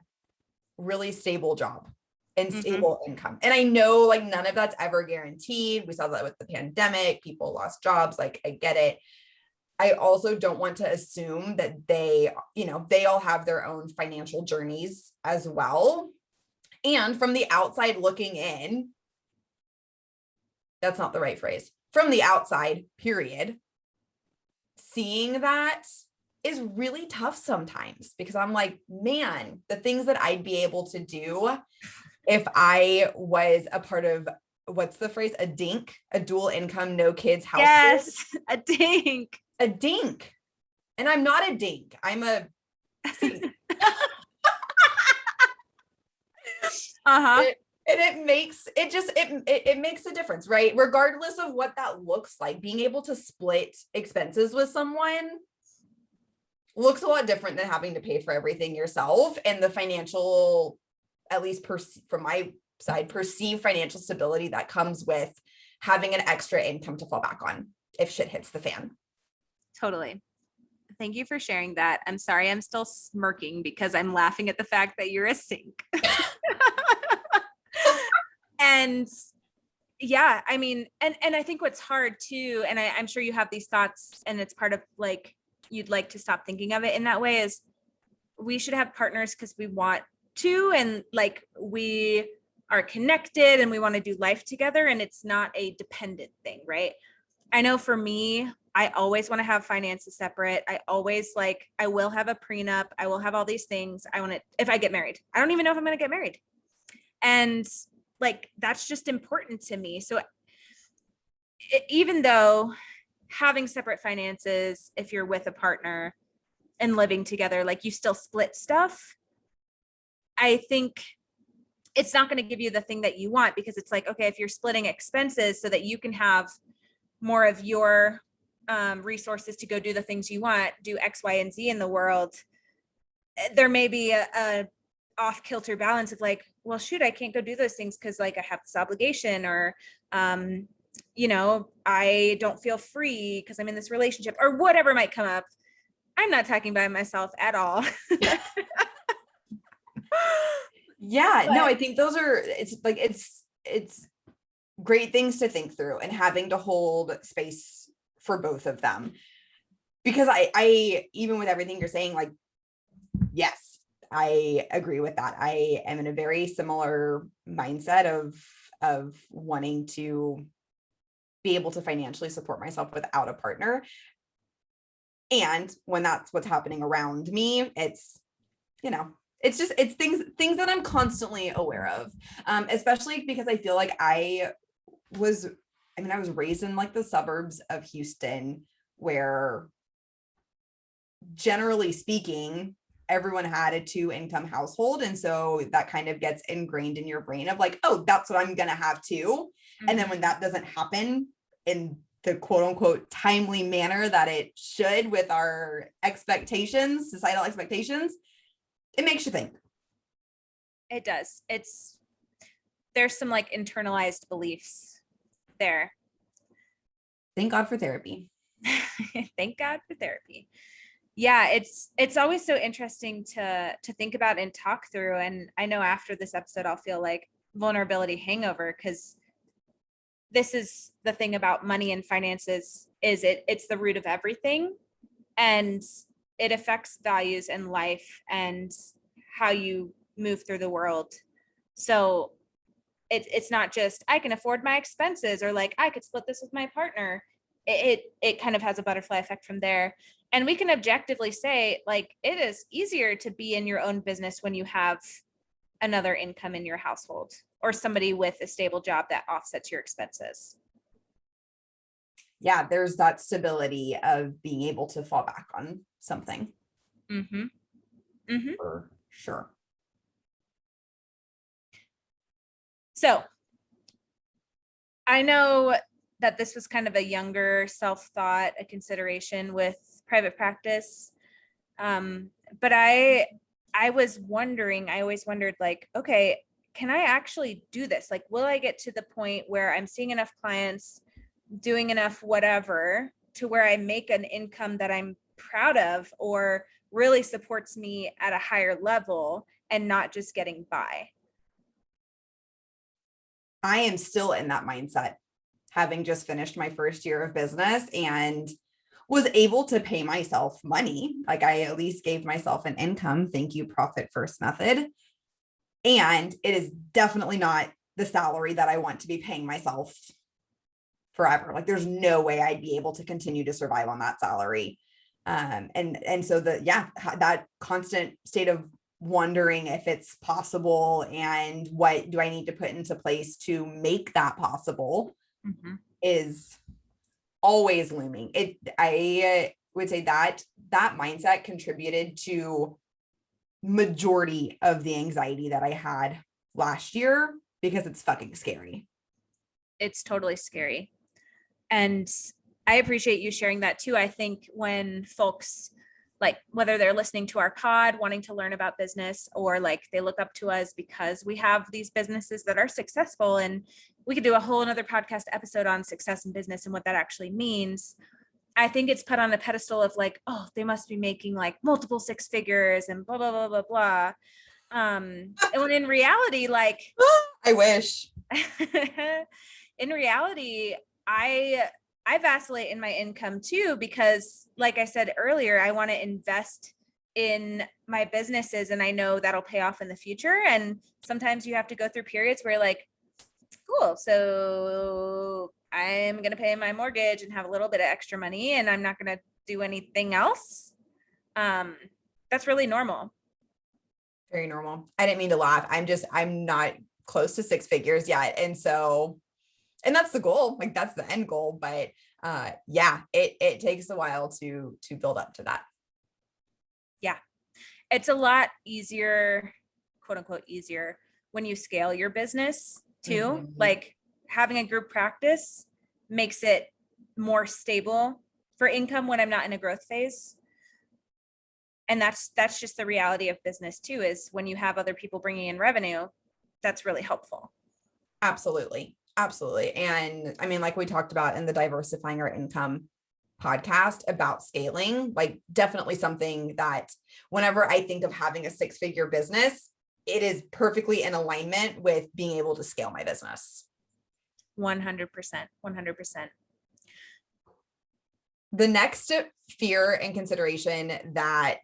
really stable job and stable income. And I know like none of that's ever guaranteed. We saw that with the pandemic, people lost jobs. Like I get it. I also don't want to assume that they all have their own financial journeys as well. And from the outside looking in, that's not the right phrase. From the outside, period. Seeing that is really tough sometimes because I'm like, man, the things that I'd be able to do if I was a part of, what's the phrase? A DINK, a dual income, no kids household. Yes, a DINK. A DINK. And I'm not a DINK. I'm a SINK. Uh-huh. It makes a difference, right? Regardless of what that looks like, being able to split expenses with someone looks a lot different than having to pay for everything yourself. And the financial, at least from my side, perceived financial stability that comes with having an extra income to fall back on if shit hits the fan. Totally. Thank you for sharing that. I'm sorry, I'm still smirking because I'm laughing at the fact that you're a sink. And yeah, I mean, and I think what's hard too, and I'm sure you have these thoughts and it's part of like, you'd like to stop thinking of it in that way, is we should have partners because we want to, and like we are connected and we want to do life together, and it's not a dependent thing, right? I know for me, I always want to have finances separate. I will have a prenup. I will have all these things. I want to, if I get married, I don't even know if I'm going to get married. And like, that's just important to me. So even though having separate finances, if you're with a partner and living together, like you still split stuff, I think it's not going to give you the thing that you want, because it's like, okay, if you're splitting expenses so that you can have more of your resources to go do the things you want, do X, Y, and Z in the world, there may be a off kilter balance of like, well, shoot, I can't go do those things because like I have this obligation, or I don't feel free because I'm in this relationship, or whatever might come up. I'm not talking by myself at all. Yeah, no, I think it's great things to think through, and having to hold space for both of them. Because I even with everything you're saying, like, yes, I agree with that. I am in a very similar mindset of wanting to be able to financially support myself without a partner. And when that's what's happening around me, it's things that I'm constantly aware of, especially because I feel like I was raised in like the suburbs of Houston, where generally speaking, everyone had a 2-income household. And so that kind of gets ingrained in your brain of like, oh, that's what I'm going to have too. Mm-hmm. And then when that doesn't happen in the quote unquote timely manner that it should with our expectations, societal expectations, it makes you think. It does. There's some like internalized beliefs there. Thank God for therapy. Thank God for therapy. Yeah, it's always so interesting to think about and talk through. And I know after this episode, I'll feel like vulnerability hangover, because this is the thing about money and finances, is it's the root of everything, and it affects values and life and how you move through the world. So it's not just I can afford my expenses, or like I could split this with my partner. It kind of has a butterfly effect from there. And we can objectively say, like, it is easier to be in your own business when you have another income in your household, or somebody with a stable job that offsets your expenses. Yeah, there's that stability of being able to fall back on something. Mm-hmm. Mm-hmm. For sure. So I know that this was kind of a younger self-thought, a consideration with private practice. But I was wondering, I always wondered like, okay, can I actually do this? Like, will I get to the point where I'm seeing enough clients, doing enough whatever to where I make an income that I'm proud of or really supports me at a higher level and not just getting by? I am still in that mindset, having just finished my first year of business and was able to pay myself money. Like I at least gave myself an income. Thank you, Profit First Method. And it is definitely not the salary that I want to be paying myself forever. Like there's no way I'd be able to continue to survive on that salary. And so that constant state of wondering if it's possible and what do I need to put into place to make that possible is always looming. I would say that mindset contributed to majority of the anxiety that I had last year because it's fucking scary. It's totally scary. And I appreciate you sharing that too. I think when folks, like whether they're listening to our pod, wanting to learn about business, or like they look up to us because we have these businesses that are successful, and we could do a whole another podcast episode on success in business and what that actually means. I think it's put on a pedestal of like, oh, they must be making like multiple six figures and blah, blah, blah, blah, blah. And when in reality, like, I wish. in reality, I vacillate in my income too, because like I said earlier, I want to invest in my businesses and I know that'll pay off in the future. And sometimes you have to go through periods where like, cool, so I'm going to pay my mortgage and have a little bit of extra money and I'm not going to do anything else. That's really normal. Very normal. I didn't mean to laugh. I'm not close to six figures yet. And that's the goal. Like that's the end goal. But it takes a while to build up to that. Yeah. It's a lot easier, quote unquote, easier when you scale your business too. Like having a group practice makes it more stable for income when I'm not in a growth phase. And that's just the reality of business too, is when you have other people bringing in revenue, that's really helpful. Absolutely. Absolutely. And I mean, like we talked about in the Diversifying Our Income podcast about scaling, like definitely something that whenever I think of having a six-figure business, it is perfectly in alignment with being able to scale my business. 100%. The next fear and consideration that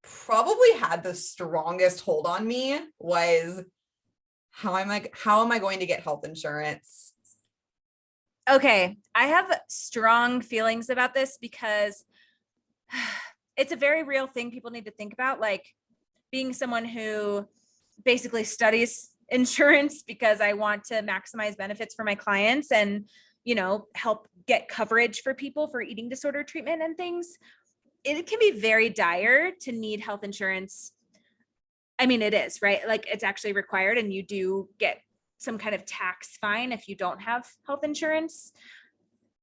probably had the strongest hold on me was how am I going to get health insurance? Okay, I have strong feelings about this because it's a very real thing people need to think about. Like being someone who basically studies insurance because I want to maximize benefits for my clients and, you know, help get coverage for people for eating disorder treatment and things. It can be very dire to need health insurance. I mean, it is, right? Like it's actually required and you do get some kind of tax fine if you don't have health insurance.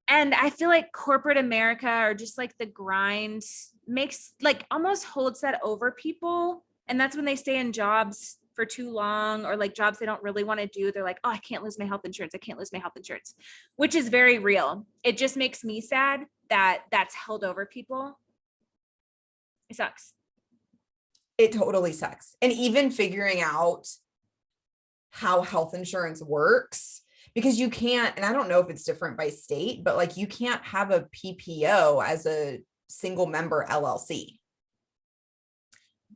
And I feel like corporate America or just like the grind makes like almost holds that over people. And that's when they stay in jobs for too long or like jobs they don't really want to do. They're like, oh, I can't lose my health insurance. I can't lose my health insurance, which is very real. It just makes me sad that that's held over people. It sucks. It totally sucks. And even figuring out how health insurance works, because you can't, and I don't know if it's different by state, but like you can't have a PPO as a single member LLC.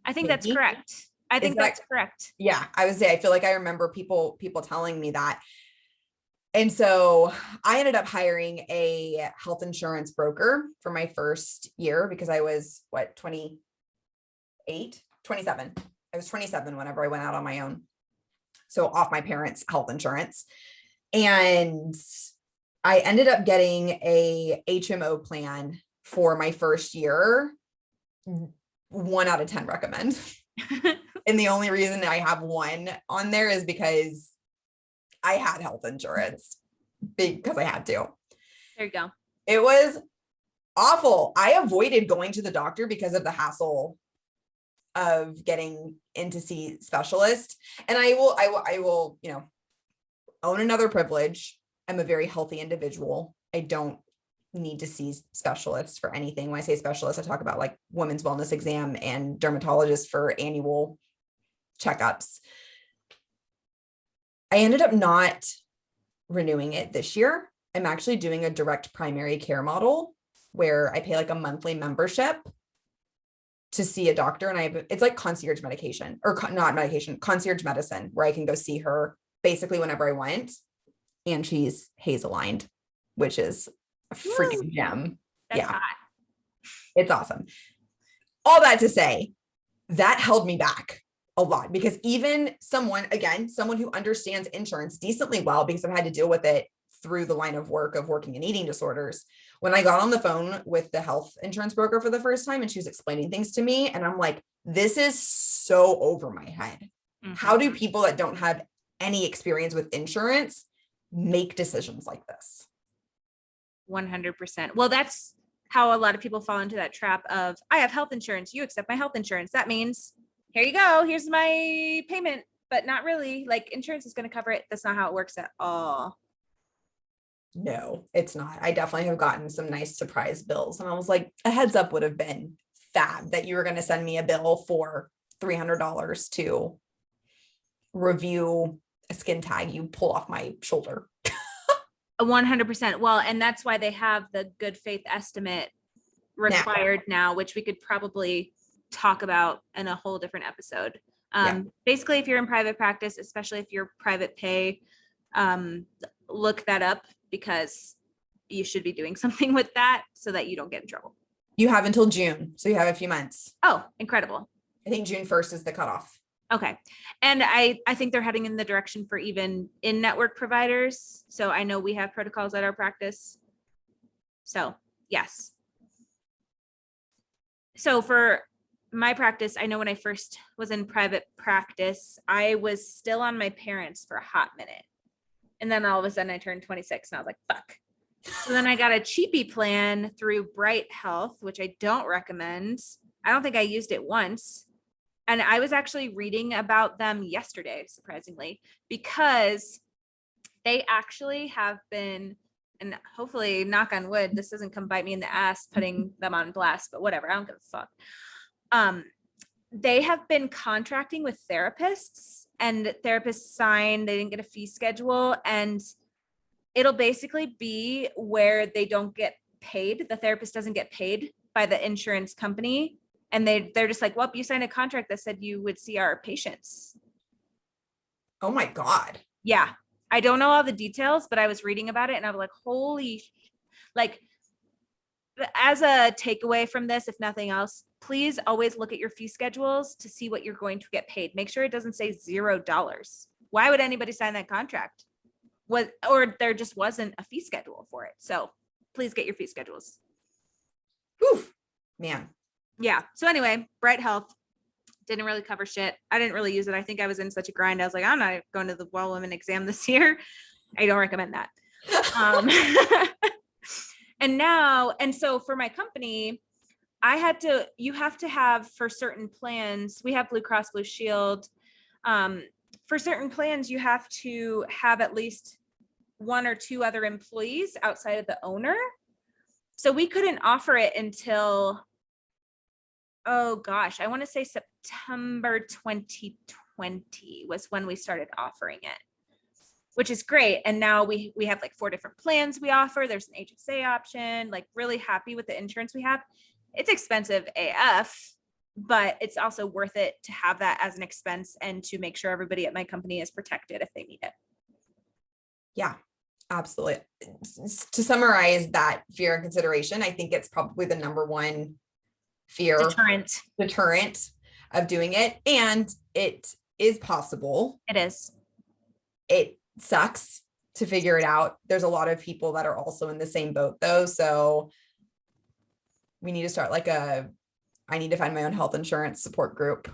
I think that's correct. I think that's correct. Yeah, I would say, I feel like I remember people telling me that. And so I ended up hiring a health insurance broker for my first year because I was 27. I was 27 whenever I went out on my own. So off my parents' health insurance. And I ended up getting a HMO plan for my first year. 1 out of 10 recommend. And the only reason I have 1 on there is because I had health insurance because I had to. There you go. It was awful. I avoided going to the doctor because of the hassle of getting in to see specialists. And I will, own another privilege. I'm a very healthy individual. I don't need to see specialists for anything. When I say specialists, I talk about like women's wellness exam and dermatologist for annual checkups. I ended up not renewing it this year. I'm actually doing a direct primary care model where I pay like a monthly membership to see a doctor. And it's like concierge medication or not medication, concierge medicine, where I can go see her basically whenever I want. And she's Haze aligned, which is a freaking gem. That's hot. It's awesome. All that to say, that held me back a lot because even someone who understands insurance decently well, because I've had to deal with it through the line of work of working in eating disorders. When I got on the phone with the health insurance broker for the first time and she was explaining things to me, and I'm like, this is so over my head. Mm-hmm. How do people that don't have any experience with insurance make decisions like this? 100%. Well, that's how a lot of people fall into that trap of, I have health insurance. You accept my health insurance. That means, here you go. Here's my payment, but not really. Like insurance is going to cover it. That's not how it works at all. No, it's not. I definitely have gotten some nice surprise bills. And I was like, a heads up would have been fab that you were going to send me a bill for $300 to review a skin tag you pull off my shoulder. 100%. Well, and that's why they have the good faith estimate required now, which we could probably talk about in a whole different episode. Basically, if you're in private practice, especially if you're private pay, look that up because you should be doing something with that so that you don't get in trouble. You have until June, so you have a few months. Oh, incredible. I think June 1st is the cutoff. Okay. And I think they're heading in the direction for even in-network providers. So I know we have protocols at our practice. So yes. So for my practice, I know when I first was in private practice, I was still on my parents for a hot minute. And then all of a sudden I turned 26 and I was like, fuck. So then I got a cheapie plan through Bright Health, which I don't recommend. I don't think I used it once. And I was actually reading about them yesterday, surprisingly, because they actually have been, and hopefully, knock on wood, this doesn't come bite me in the ass putting them on blast, but whatever, I don't give a fuck. They have been contracting with therapists, and therapists sign, they didn't get a fee schedule, and it'll basically be where they don't get paid. The therapist doesn't get paid by the insurance company. And they're just like, well, you signed a contract that said you would see our patients. Oh my God. Yeah. I don't know all the details, but I was reading about it and I was like, holy, like as a takeaway from this, if nothing else, please always look at your fee schedules to see what you're going to get paid. Make sure it doesn't say $0. Why would anybody sign that contract? Or there just wasn't a fee schedule for it. So please get your fee schedules. Whew, man. Yeah. So anyway, Bright Health didn't really cover shit. I didn't really use it. I think I was in such a grind. I was like, I'm not going to the Well Women exam this year. I don't recommend that. And so for my company, you have to have for certain plans, we have Blue Cross Blue Shield. For certain plans, you have to have at least one or two other employees outside of the owner. So we couldn't offer it until, oh gosh, I want to say September 2020 was when we started offering it, which is great. And now we have like 4 different plans we offer. There's an HSA option, like really happy with the insurance we have. It's expensive AF, but it's also worth it to have that as an expense and to make sure everybody at my company is protected if they need it. Yeah, absolutely. To summarize that fear and consideration, I think it's probably the number one fear deterrent of doing it. And it is possible. It is. It sucks to figure it out. There's a lot of people that are also in the same boat though. So we need to start I need to find my own health insurance support group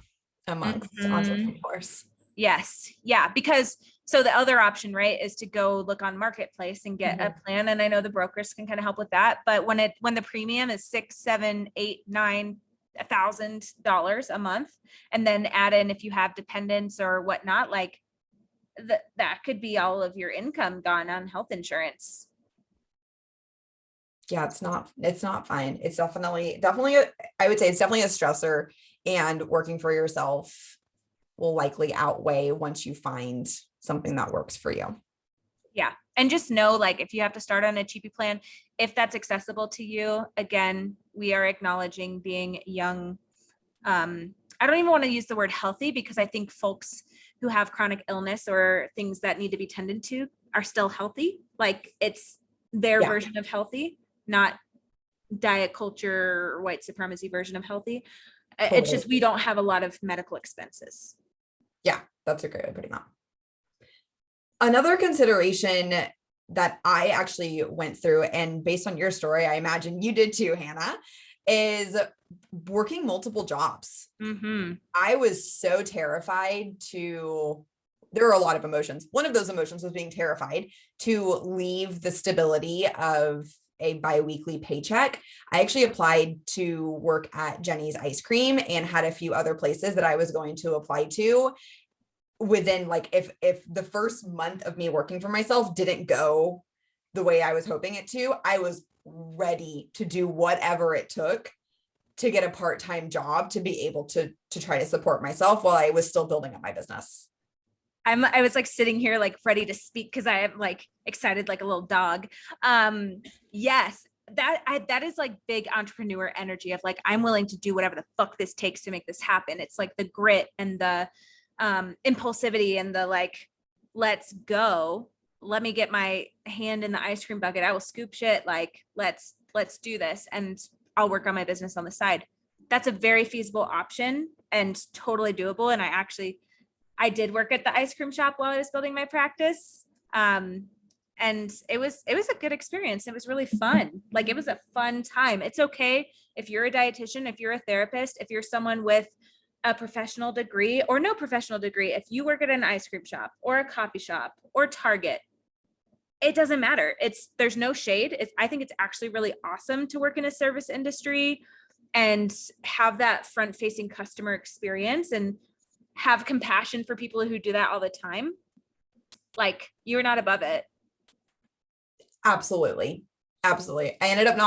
amongst entrepreneurs. Yes. Yeah. Because So the other option, right, is to go look on Marketplace and get a Mhm. plan. And I know the brokers can kind of help with that. But when the premium is $6, $7, $8, $9, $1,000 a month, and then add in if you have dependents or whatnot, like that could be all of your income gone on health insurance. Yeah, it's not fine. It's definitely, I would say it's definitely a stressor, and working for yourself will likely outweigh once you find something that works for you. Yeah. And just know, like, if you have to start on a cheapy plan, if that's accessible to you, again, we are acknowledging being young. I don't even want to use the word healthy, because I think folks who have chronic illness or things that need to be tended to are still healthy. Like, it's their Yeah, version of healthy, not diet culture or white supremacy version of healthy. It's just, totally. we don't have a lot of medical expenses. Yeah, that's a great way of putting that. Another consideration that I actually went through, and based on your story, I imagine you did too, Hannah, is working multiple jobs. Mm-hmm. I was so terrified there were a lot of emotions. One of those emotions was being terrified to leave the stability of a biweekly paycheck. I actually applied to work at Jenny's Ice Cream and had a few other places that I was going to apply to within, like, if the first month of me working for myself didn't go the way I was hoping it to, I was ready to do whatever it took to get a part-time job to be able to try to support myself while I was still building up my business. I was like sitting here like ready to speak because I am like excited like a little dog. Yes, that is like big entrepreneur energy of like, I'm willing to do whatever the fuck this takes to make this happen. It's like the grit and the impulsivity and the like, let's go. Let me get my hand in the ice cream bucket. I will scoop shit. Like, let's do this, and I'll work on my business on the side. That's a very feasible option and totally doable. And I did work at the ice cream shop while I was building my practice. And it was a good experience. It was really fun. Like, it was a fun time. It's okay if you're a dietitian, if you're a therapist, if you're someone with a professional degree or no professional degree, if you work at an ice cream shop or a coffee shop or Target, it doesn't matter. There's no shade. I think it's actually really awesome to work in a service industry and have that front facing customer experience and have compassion for people who do that all the time. Like, you're not above it. Absolutely. Absolutely. I ended up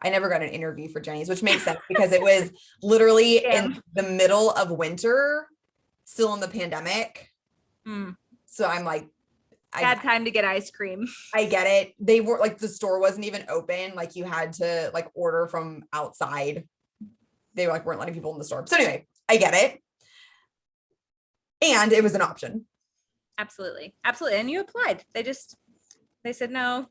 I never got an interview for Jenny's, which makes sense because it was literally in the middle of winter, still in the pandemic. So I'm like, Bad time to get ice cream. I get it. They were like, the store wasn't even open. Like, you had to like order from outside. They were like, weren't letting people in the store. So anyway, I get it. And it was an option. Absolutely. Absolutely. And you applied. They said no.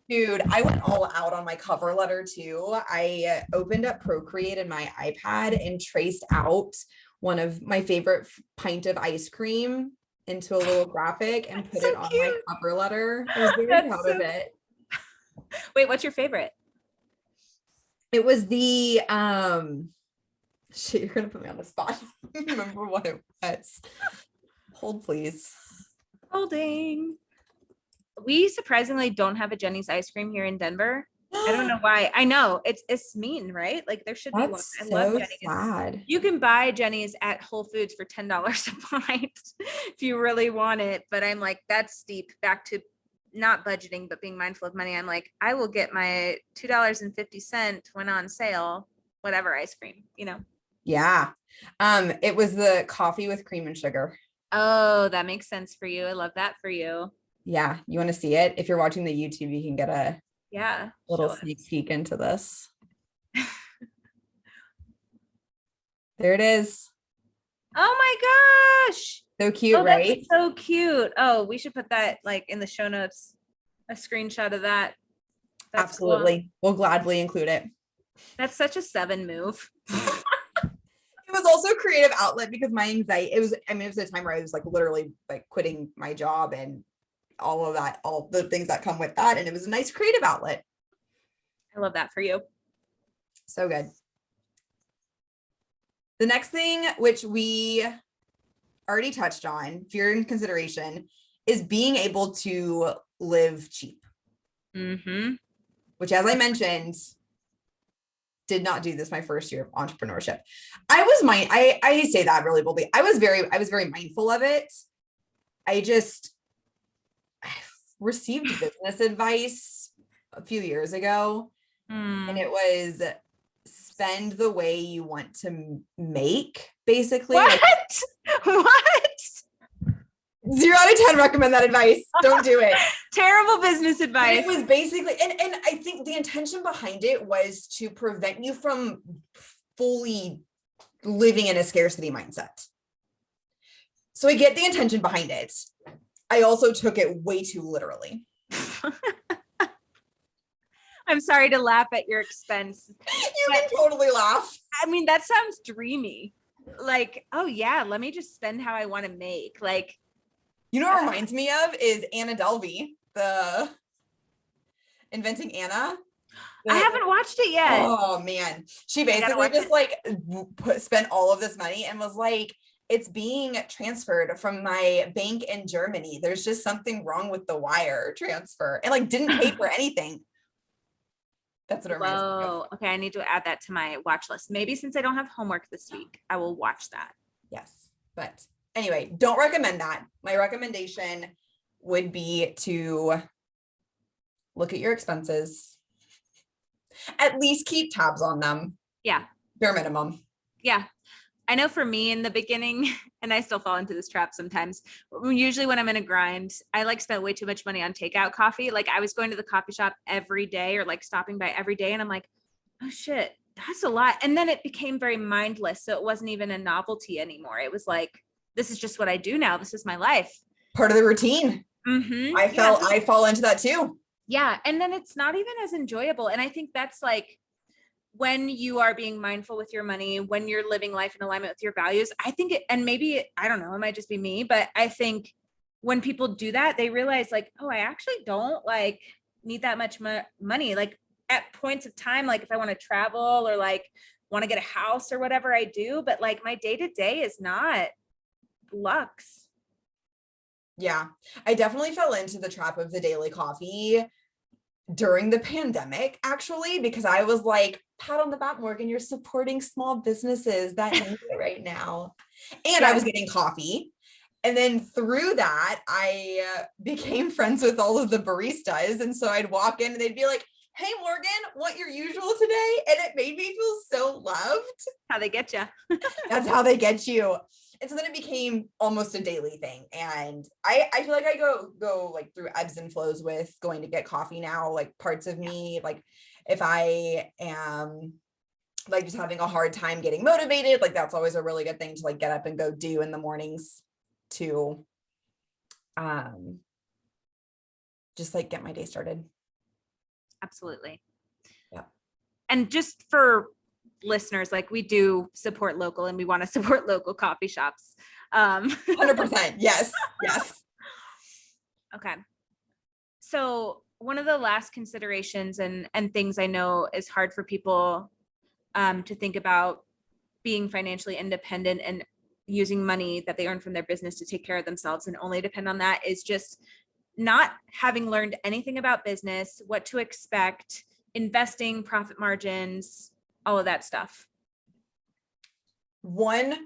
Dude, I went all out on my cover letter too. I opened up Procreate in my iPad and traced out one of my favorite pint of ice cream into a little graphic and put it on my cover letter. I was very proud of it. Wait, what's your favorite? It was the shit, you're gonna put me on the spot. I don't remember what it was. Hold, please. Holding. We surprisingly don't have a Jenny's ice cream here in Denver. I don't know why. I know it's mean, right? Like, there should be one. I love Jenny's. Sad. You can buy Jenny's at Whole Foods for $10 a pint if you really want it. But I'm like, that's steep. Back to not budgeting, but being mindful of money. I'm like, I will get my $2.50 when on sale, whatever ice cream, you know? Yeah. It was the coffee with cream and sugar. Oh, that makes sense for you. I love that for you. Yeah. You want to see it? If you're watching the YouTube, you can get a little sneak peek into this. There it is. Oh my gosh. So cute, right? So cute. Oh, we should put that like in the show notes, a screenshot of that. That's absolutely cool. We'll gladly include it. That's such a 7 move. It was also a creative outlet because my anxiety, it was a time where I was like literally like quitting my job and all of that, all the things that come with that. And it was a nice creative outlet. I love that for you. So good. The next thing, which we already touched on, fear and consideration, is being able to live cheap. Mm-hmm. Which, as I mentioned, did not do this my first year of entrepreneurship. I say that really boldly. I was very mindful of it. I received business advice a few years ago, and it was spend the way you want to make, basically. What? What? 0 out of 10 recommend that advice. Don't do it. Terrible business advice. It was basically, and I think the intention behind it was to prevent you from fully living in a scarcity mindset. So I get the intention behind it. I also took it way too literally. I'm sorry to laugh at your expense. You can totally laugh. I mean, that sounds dreamy. Like, oh yeah, let me just spend how I want to make. Like, you know what it reminds me of is Anna Delvey, the Inventing Anna. I haven't watched it yet. Oh man. She basically just like spent all of this money and was like, it's being transferred from my bank in Germany. There's just something wrong with the wire transfer, and like didn't pay for anything. That's what it reminds me of. Okay, I need to add that to my watch list. Maybe since I don't have homework this week, I will watch that. Yes. But anyway, don't recommend that. My recommendation would be to look at your expenses. At least keep tabs on them. Yeah. Bare minimum. Yeah. I know for me in the beginning, and I still fall into this trap sometimes, usually when I'm in a grind, I like spent way too much money on takeout coffee. Like I was going to the coffee shop every day or like stopping by every day. And I'm like, oh shit, that's a lot. And then it became very mindless. So it wasn't even a novelty anymore. It was like, this is just what I do now. This is my life. Part of the routine. Mm-hmm. I fall into that too. Yeah. And then it's not even as enjoyable. And I think that's like, when you are being mindful with your money, when you're living life in alignment with your values, I think and maybe, I don't know, it might just be me, but I think when people do that, they realize like, oh, I actually don't like need that much money. Like at points of time, like if I want to travel or like want to get a house or whatever I do, but like my day to day is not luxe. Yeah, I definitely fell into the trap of the daily coffee during the pandemic, actually, because I was like, pat on the back, Morgan, you're supporting small businesses that need it right now. And I was getting coffee. And then through that, I became friends with all of the baristas. And so I'd walk in and they'd be like, hey, Morgan, want your usual today? And it made me feel so loved. How they get you. That's how they get you. And so then it became almost a daily thing. And I feel like I go like through ebbs and flows with going to get coffee now. Like parts of me, like if I am like just having a hard time getting motivated, like that's always a really good thing to like get up and go do in the mornings to just like get my day started. Absolutely. Yeah. And just for listeners, like we do support local and we want to support local coffee shops. 100%. Yes. Okay. So one of the last considerations and things I know is hard for people to think about being financially independent and using money that they earn from their business to take care of themselves and only depend on that is just not having learned anything about business, what to expect, investing, profit margins, all of that stuff. 100%.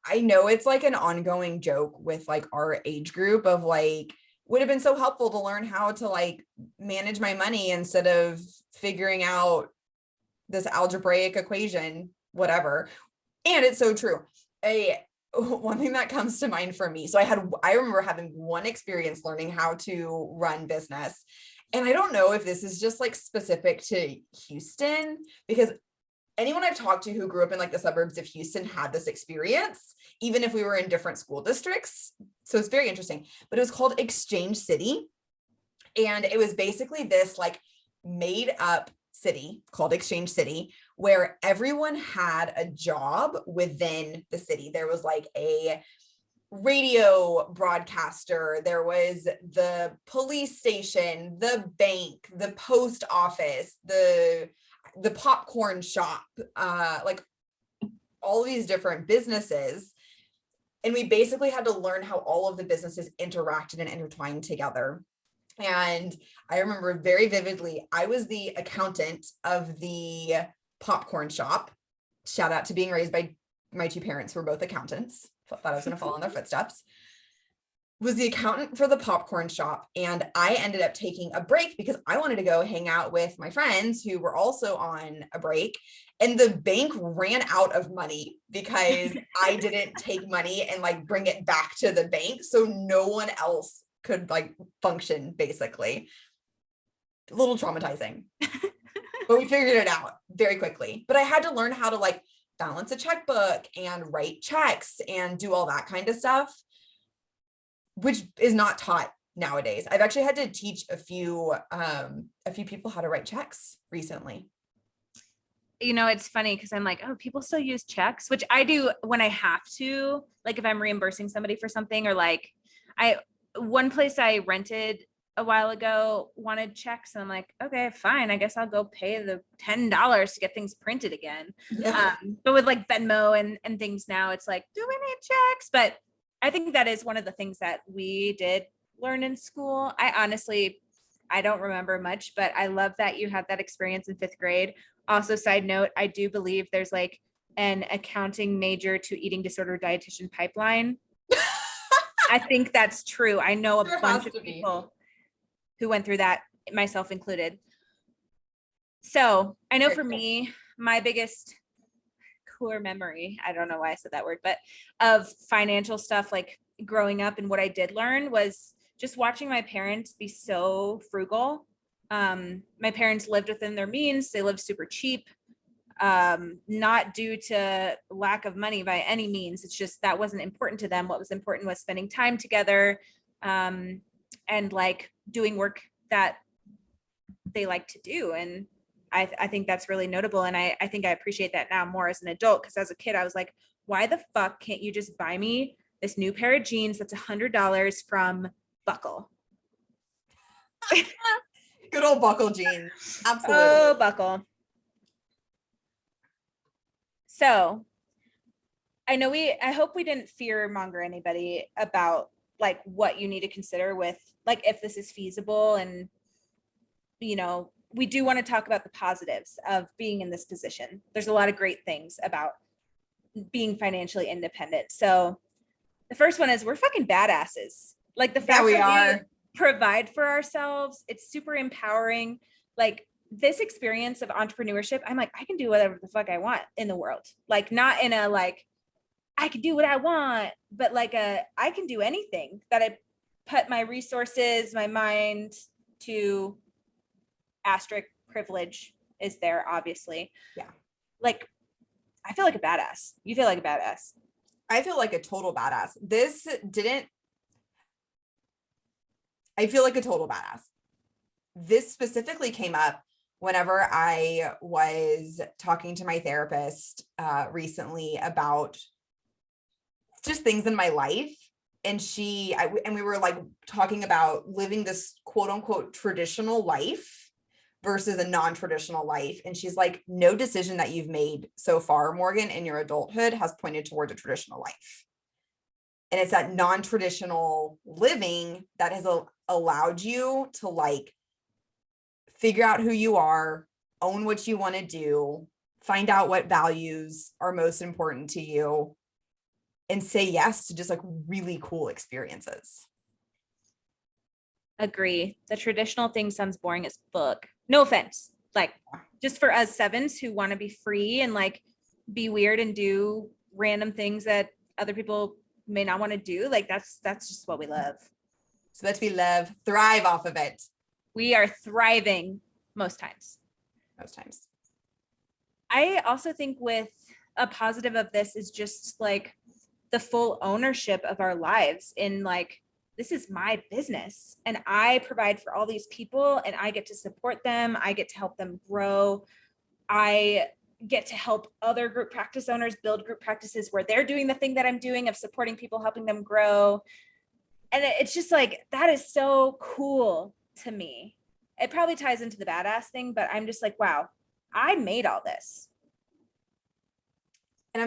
I know it's like an ongoing joke with like our age group of like, would have been so helpful to learn how to like manage my money instead of figuring out this algebraic equation, whatever. And it's so true. One thing that comes to mind for me. So I remember having one experience learning how to run business. And I don't know if this is just like specific to Houston, because anyone I've talked to who grew up in like the suburbs of Houston had this experience, even if we were in different school districts. So it's very interesting, but it was called Exchange City. And it was basically this like made up city called Exchange City, where everyone had a job within the city. There was like a radio broadcaster, there was the police station, the bank, the post office, the popcorn shop, like all these different businesses. And we basically had to learn how all of the businesses interacted and intertwined together. And I remember very vividly, I was the accountant of the popcorn shop. Shout out to being raised by my two parents who were both accountants. Thought I was going to follow in their footsteps. Was the accountant for the popcorn shop. And I ended up taking a break because I wanted to go hang out with my friends who were also on a break. And the bank ran out of money because I didn't take money and like bring it back to the bank. So no one else could like function, basically. A little traumatizing. But we figured it out very quickly. But I had to learn how to like balance a checkbook and write checks and do all that kind of stuff, which is not taught nowadays. I've actually had to teach a few people how to write checks recently. You know, it's funny because I'm like, oh, people still use checks, which I do when I have to, like if I'm reimbursing somebody for something, or like one place I rented a while ago wanted checks, and I'm like, okay, fine, I guess I'll go pay the $10 to get things printed again. Yeah. But with like Venmo and things now, it's like, do we need checks? But I think that is one of the things that we did learn in school. I don't remember much, but I love that you had that experience in 5th grade. Also, side note, I do believe there's like an accounting major to eating disorder dietitian pipeline. I think that's true. I know a bunch of people who went through that, myself included. So I know for me, my biggest core memory, I don't know why I said that word, but of financial stuff, like growing up, and what I did learn was just watching my parents be so frugal. My parents lived within their means. They lived super cheap, not due to lack of money by any means. It's just that wasn't important to them. What was important was spending time together, and like doing work that they like to do. And I think that's really notable. And I think I appreciate that now more as an adult, because as a kid, I was like, why the fuck can't you just buy me this new pair of jeans that's $100 from Buckle? Good old Buckle jeans. Absolutely. Oh, Buckle. So I hope we didn't fear monger anybody about like what you need to consider with like if this is feasible. And you know, we do want to talk about the positives of being in this position. There's a lot of great things about being financially independent. So the first one is we're fucking badasses. Like the fact that we provide for ourselves, it's super empowering. Like this experience of entrepreneurship, I'm like, I can do whatever the fuck I want in the world. Like not in a like, I can do what I want, but like I can do anything that I put my resources, my mind to. Asterisk privilege is there, obviously. Yeah. Like, I feel like a badass. You feel like a badass. I feel like a total badass. I feel like a total badass. This specifically came up whenever I was talking to my therapist recently about just things in my life. And we were like talking about living this quote unquote traditional life versus a non-traditional life. And she's like, no decision that you've made so far, Morgan, in your adulthood has pointed towards a traditional life. And it's that non-traditional living that has allowed you to like figure out who you are, own what you want to do, find out what values are most important to you, and say yes to just like really cool experiences. Agree. The traditional thing sounds boring as fuck. No offense. Like just for us sevens who want to be free and like be weird and do random things that other people may not want to do. Like that's just what we love. So that's we love, thrive off of it. We are thriving most times. Most times. I also think with a positive of this is just like the full ownership of our lives in like, this is my business and I provide for all these people and I get to support them. I get to help them grow. I get to help other group practice owners build group practices where they're doing the thing that I'm doing of supporting people, helping them grow. And it's just like, that is so cool to me. It probably ties into the badass thing, but I'm just like, wow, I made all this. And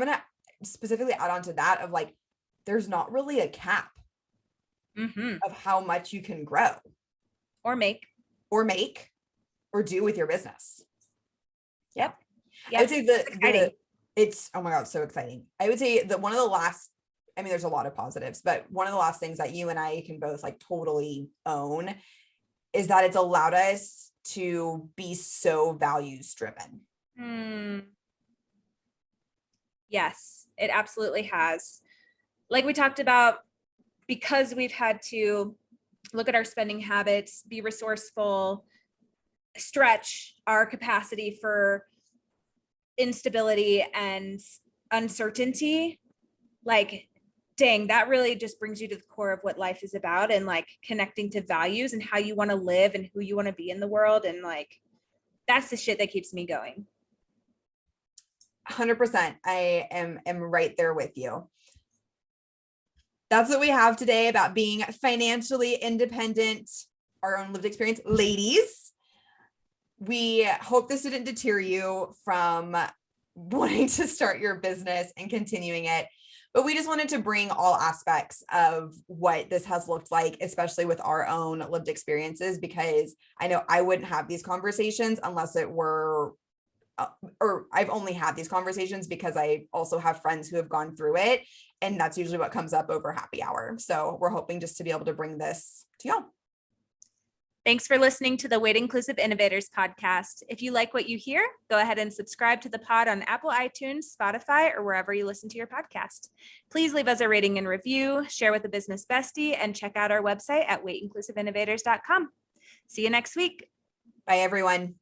specifically add on to that of like, there's not really a cap of how much you can grow or make or do with your business. Yep. Yeah. I would say it's, oh my God, so exciting. I would say that one of the last, I mean, there's a lot of positives, but one of the last things that you and I can both like totally own is that it's allowed us to be so values driven. Yes, it absolutely has. Like we talked about, because we've had to look at our spending habits, be resourceful, stretch our capacity for instability and uncertainty, like, dang, that really just brings you to the core of what life is about, and like connecting to values and how you want to live and who you want to be in the world. And like, that's the shit that keeps me going. 100%. I am right there with you. That's what we have today about being financially independent, our own lived experience. Ladies, we hope this didn't deter you from wanting to start your business and continuing it. But we just wanted to bring all aspects of what this has looked like, especially with our own lived experiences, because I know I wouldn't have these conversations unless it were, or I've only had these conversations because I also have friends who have gone through it. And that's usually what comes up over happy hour. So we're hoping just to be able to bring this to y'all. Thanks for listening to the Weight Inclusive Innovators podcast. If you like what you hear, go ahead and subscribe to the pod on Apple iTunes, Spotify, or wherever you listen to your podcast. Please leave us a rating and review, share with a business bestie, and check out our website at weightinclusiveinnovators.com. See you next week. Bye, everyone.